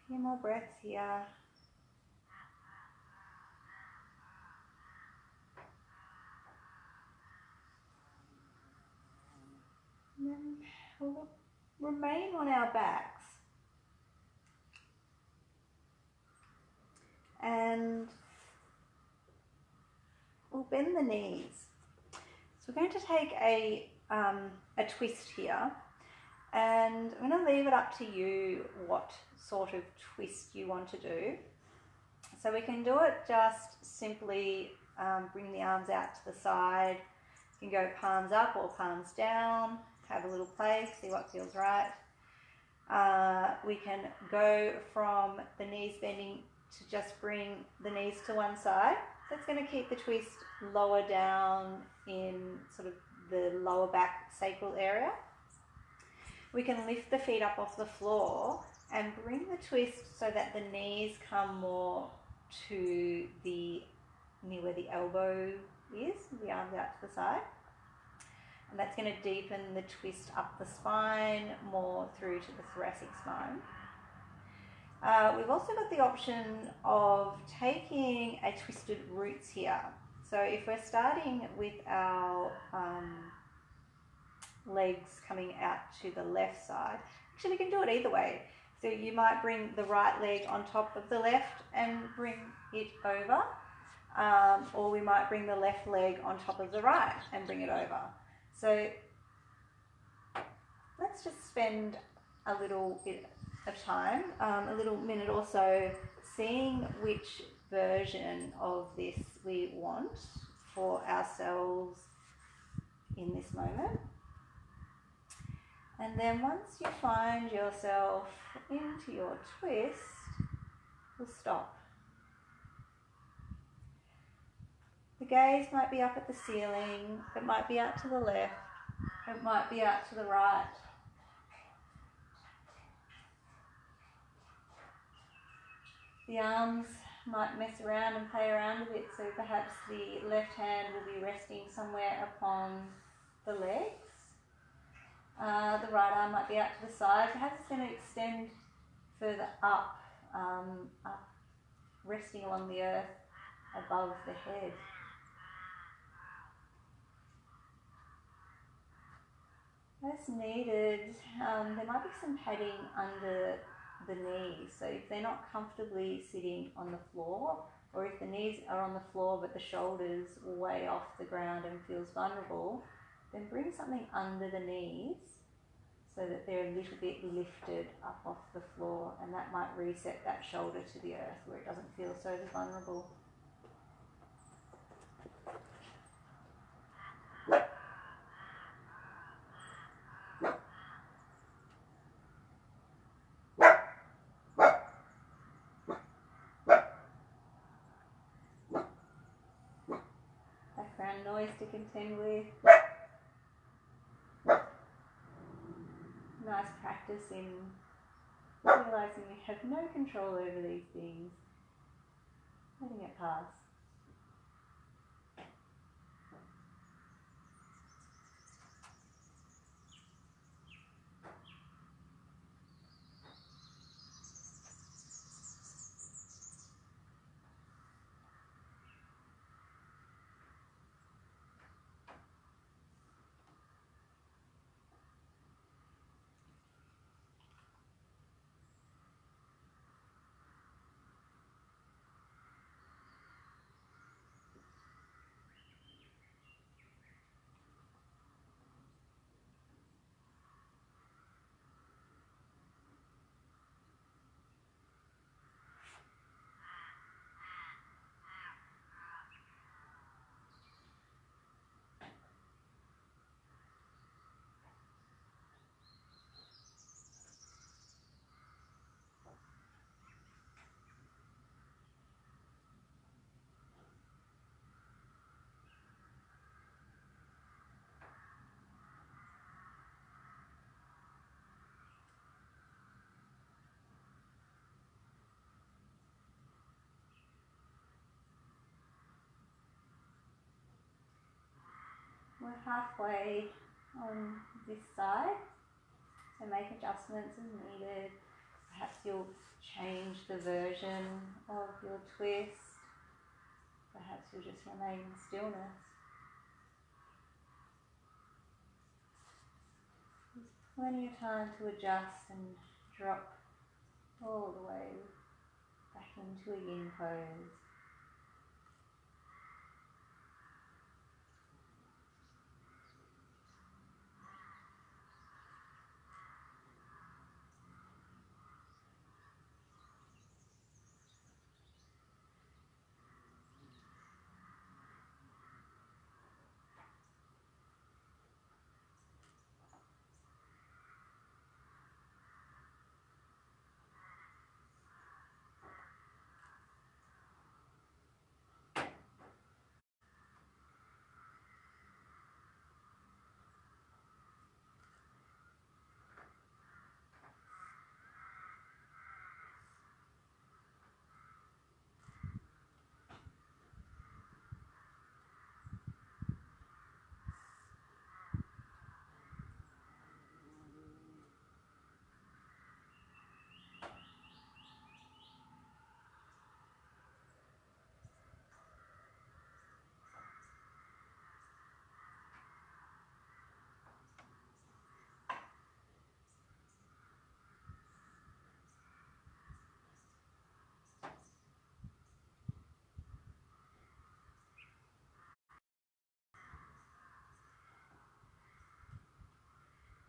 A few more breaths here. And then we'll remain on our backs. And we'll bend the knees. So we're going to take a twist here. And I'm going to leave it up to you what sort of twist you want to do. So we can do it just simply bring the arms out to the side. You can go palms up or palms down, have a little play, see what feels right. We can go from the knees bending to just bring the knees to one side. That's going to keep the twist lower down in sort of the lower back sacral area. We can lift the feet up off the floor and bring the twist so that the knees come more to the near where the elbow is, the arms out to the side. And that's going to deepen the twist up the spine, more through to the thoracic spine. We've also got the option of taking a twisted roots here. So if we're starting with our legs coming out to the left side, actually we can do it either way. So you might bring the right leg on top of the left and bring it over, or we might bring the left leg on top of the right and bring it over. So let's just spend a little bit of time, a little minute or so, seeing which version of this we want for ourselves in this moment. And then once you find yourself into your twist, we'll stop. The gaze might be up at the ceiling, it might be out to the left, it might be out to the right. The arms might mess around and play around a bit, so perhaps the left hand will be resting somewhere upon the legs. The right arm might be out to the side. Perhaps it's going to extend further up, resting along the earth above the head. As needed, there might be some padding under the knees. So if they're not comfortably sitting on the floor, or if the knees are on the floor but the shoulders way off the ground and feels vulnerable, Then bring something under the knees so that they're a little bit lifted up off the floor, and that might reset that shoulder to the earth where it doesn't feel so vulnerable. Background noise to contend with. Nice practice in realizing you have no control over these things, letting it pass. We're halfway on this side, so make adjustments as needed. Perhaps you'll change the version of your twist. Perhaps you'll just remain in stillness. There's plenty of time to adjust and drop all the way back into a yin pose.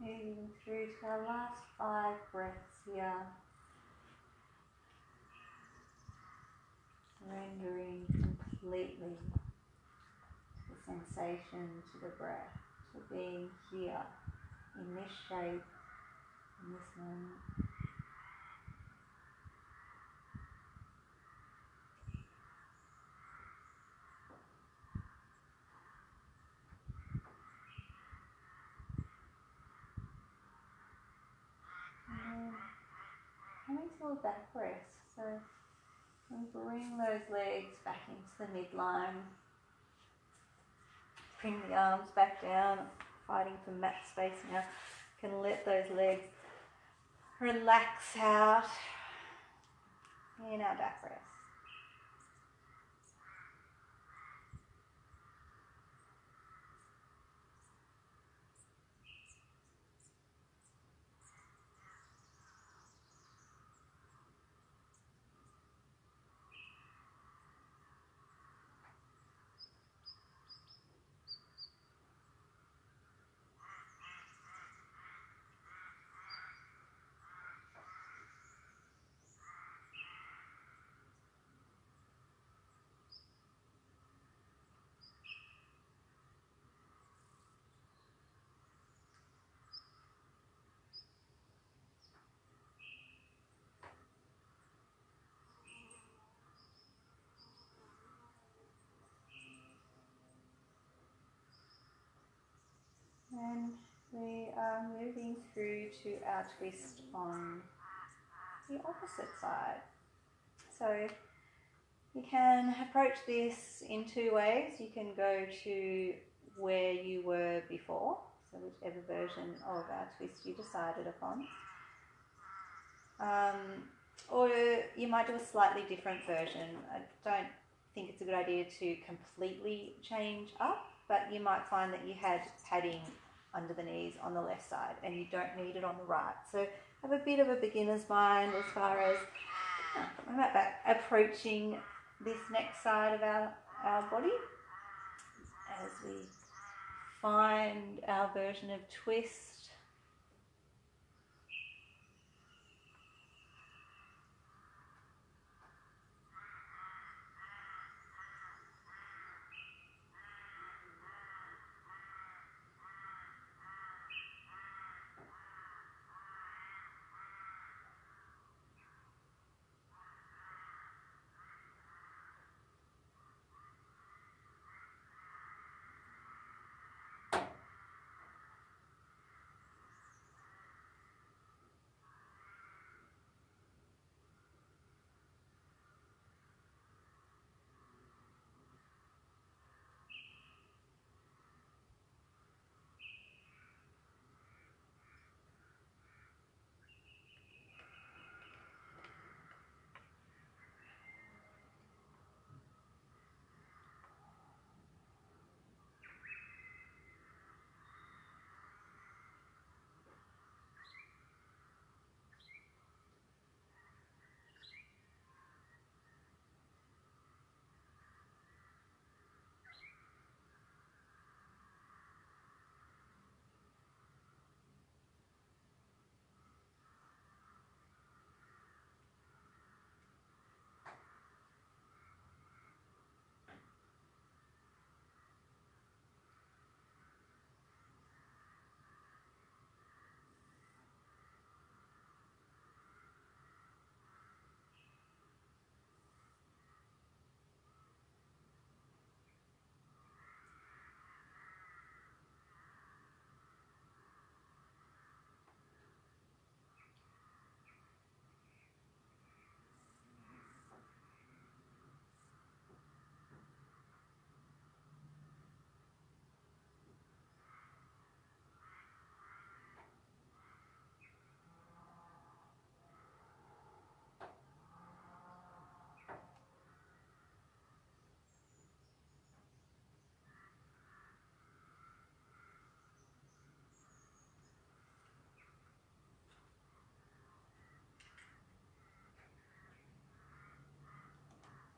Moving through to our last 5 breaths here, surrendering completely to the sensation, to the breath, to being here in this shape, in this moment. And coming to a back rest, so bring those legs back into the midline. Bring the arms back down, fighting for mat space now. You can let those legs relax out in our back rest. We are moving through to our twist on the opposite side. So you can approach this in two ways. You can go to where you were before, so whichever version of our twist you decided upon. Or you might do a slightly different version. I don't think it's a good idea to completely change up, but you might find that you had padding under the knees on the left side and you don't need it on the right. So have a bit of a beginner's mind as far as put my mat back, approaching this next side of our body as we find our version of twist.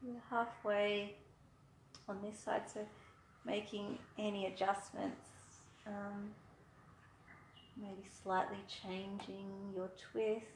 We're halfway on this side, so making any adjustments, maybe slightly changing your twist.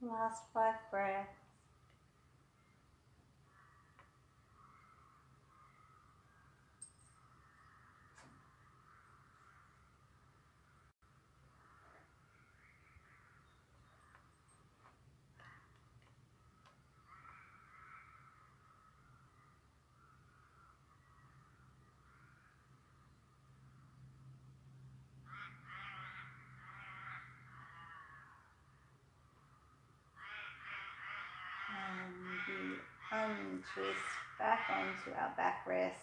Last 5 breaths. And we untwist back onto our back rest.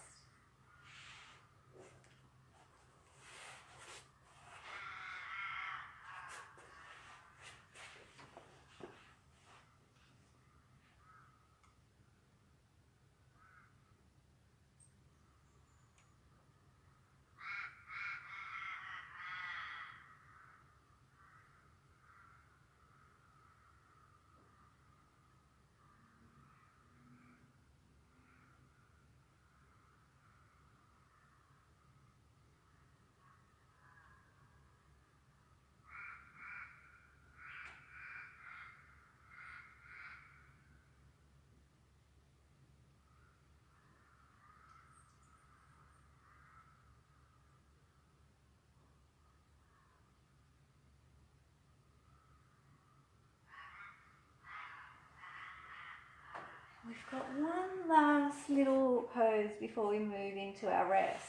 We've got one last little pose before we move into our rest,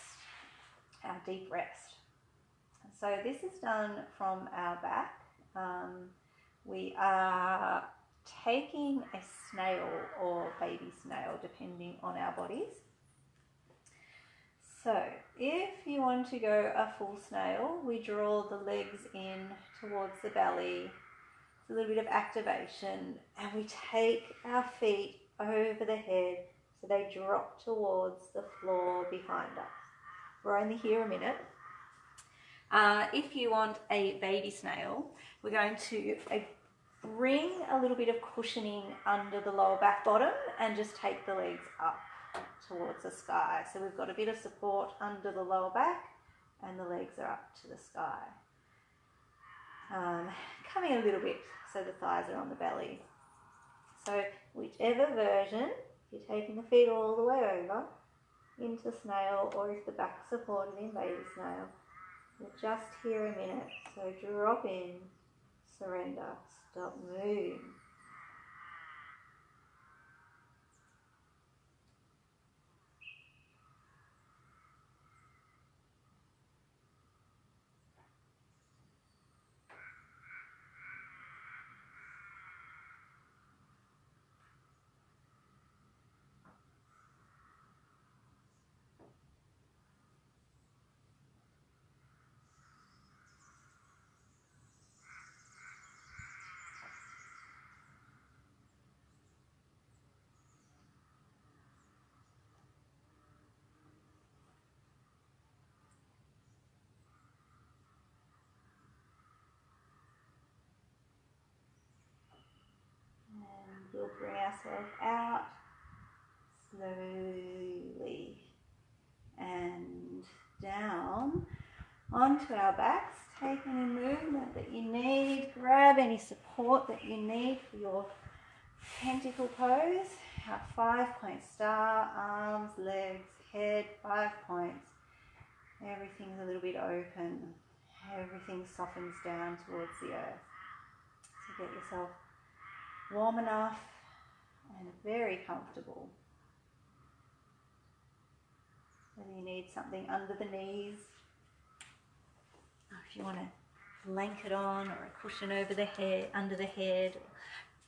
our deep rest. So this is done from our back. We are taking a snail or baby snail, depending on our bodies. So if you want to go a full snail, we draw the legs in towards the belly. It's a little bit of activation, and we take our feet over the head so they drop towards the floor behind us. We're only here a minute. If you want a baby snail, we're going to bring a little bit of cushioning under the lower back bottom and just take the legs up towards the sky. So we've got a bit of support under the lower back and the legs are up to the sky. Coming a little bit so the thighs are on the belly. So whichever version, if you're taking the feet all the way over into snail, or if the back's supported in baby snail, we're just here a minute. So drop in, surrender, stop moving. We'll bring ourselves out slowly and down onto our backs. Take any movement that you need. Grab any support that you need for your pentacle pose. Our 5-point star, arms, legs, head, 5 points. Everything's a little bit open. Everything softens down towards the earth. So get yourself warm enough and very comfortable. Whether you need something under the knees, or if you want a blanket on or a cushion over the head, under the head,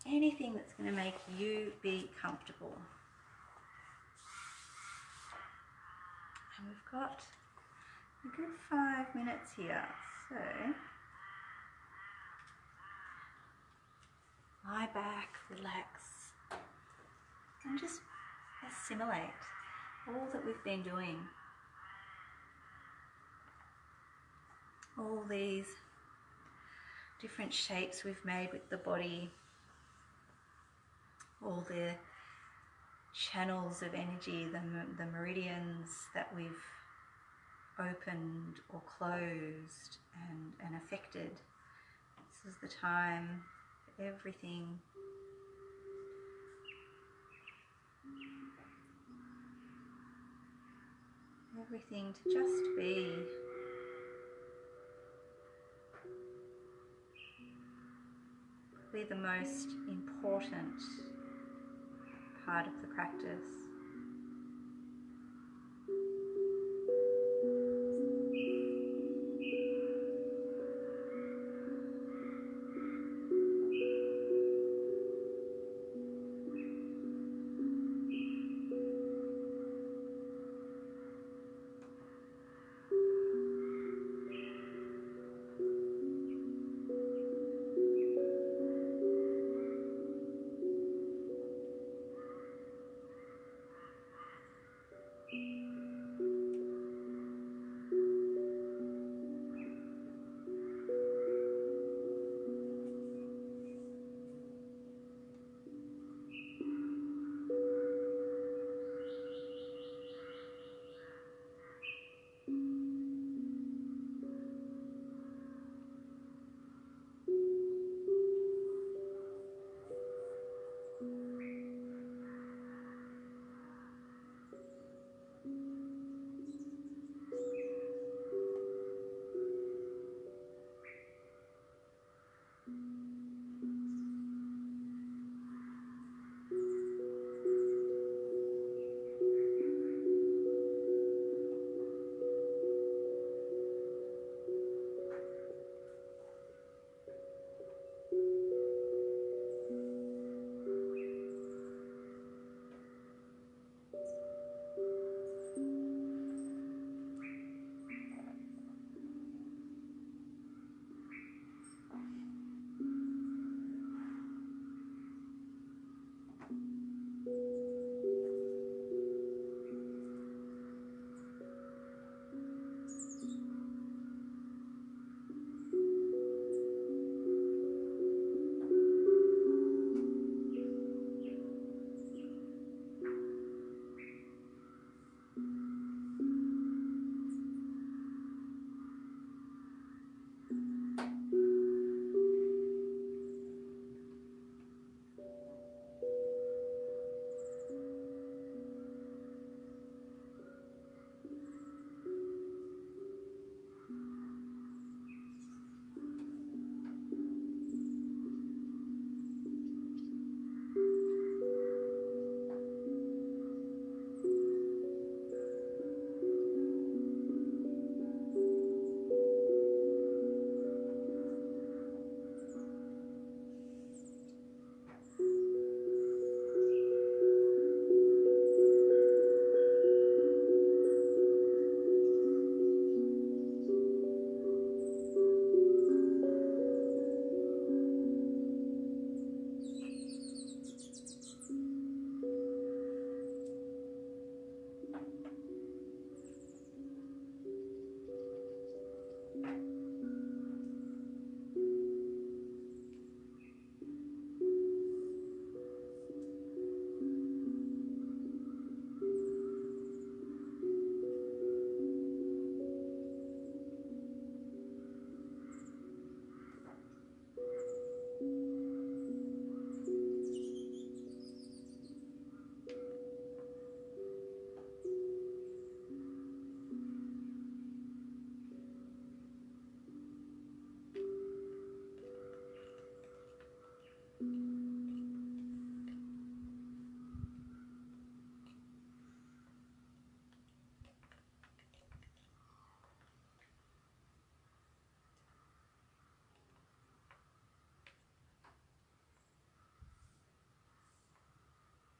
anything that's going to make you be comfortable. And we've got a good 5 minutes here, so lie back, relax, and just assimilate all that we've been doing. All these different shapes we've made with the body, all the channels of energy, the meridians that we've opened or closed and affected. This is the time that everything. Everything to just be. Be the most important part of the practice.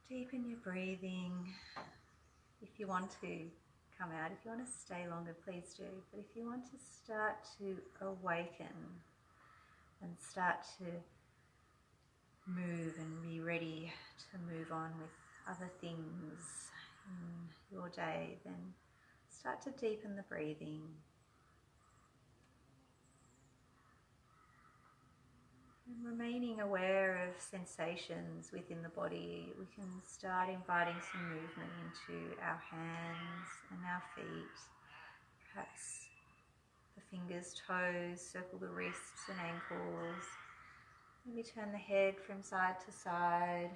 Deepen your breathing. If you want to come out, if you want to stay longer, please do. But if you want to start to awaken and start to move and be ready to move on with other things in your day, then start to deepen the breathing. And remaining aware of sensations within the body, we can start inviting some movement into our hands and our feet. Perhaps the fingers, toes, circle the wrists and ankles. Maybe turn the head from side to side.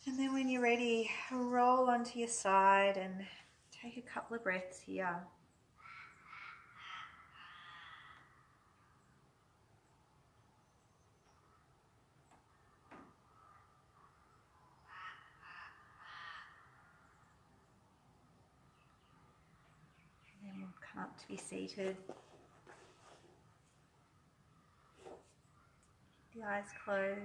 And then when you're ready, roll onto your side and take a couple of breaths here. And then we'll come up to be seated. The eyes closed.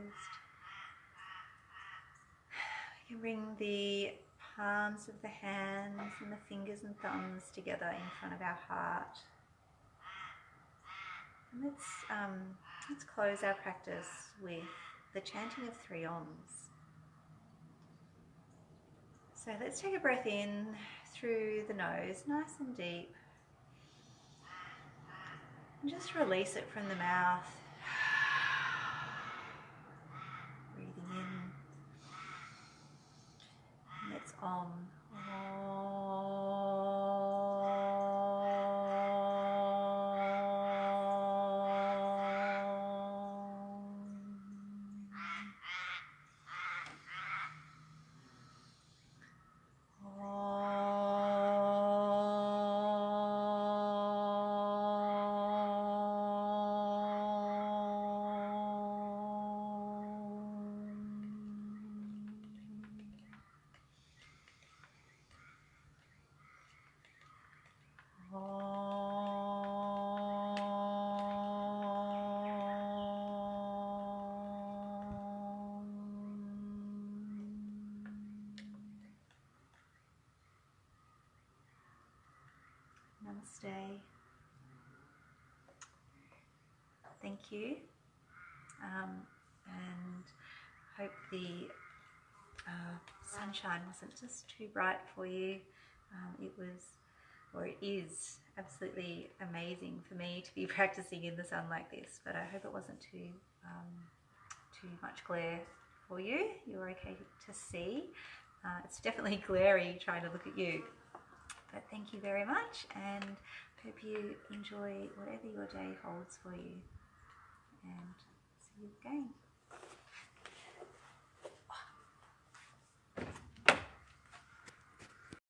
You can bring the palms of the hands and the fingers and thumbs together in front of our heart. And let's close our practice with the chanting of 3 Oms. So let's take a breath in through the nose, nice and deep. And just release it from the mouth. Breathing in. And it's Om. Namaste. Thank you. And hope the sunshine wasn't just too bright for you. It was, or it is, absolutely amazing for me to be practicing in the sun like this, but I hope it wasn't too much glare for you. You're okay to see. It's definitely glary trying to look at you. But thank you very much, and hope you enjoy whatever your day holds for you. And see you again.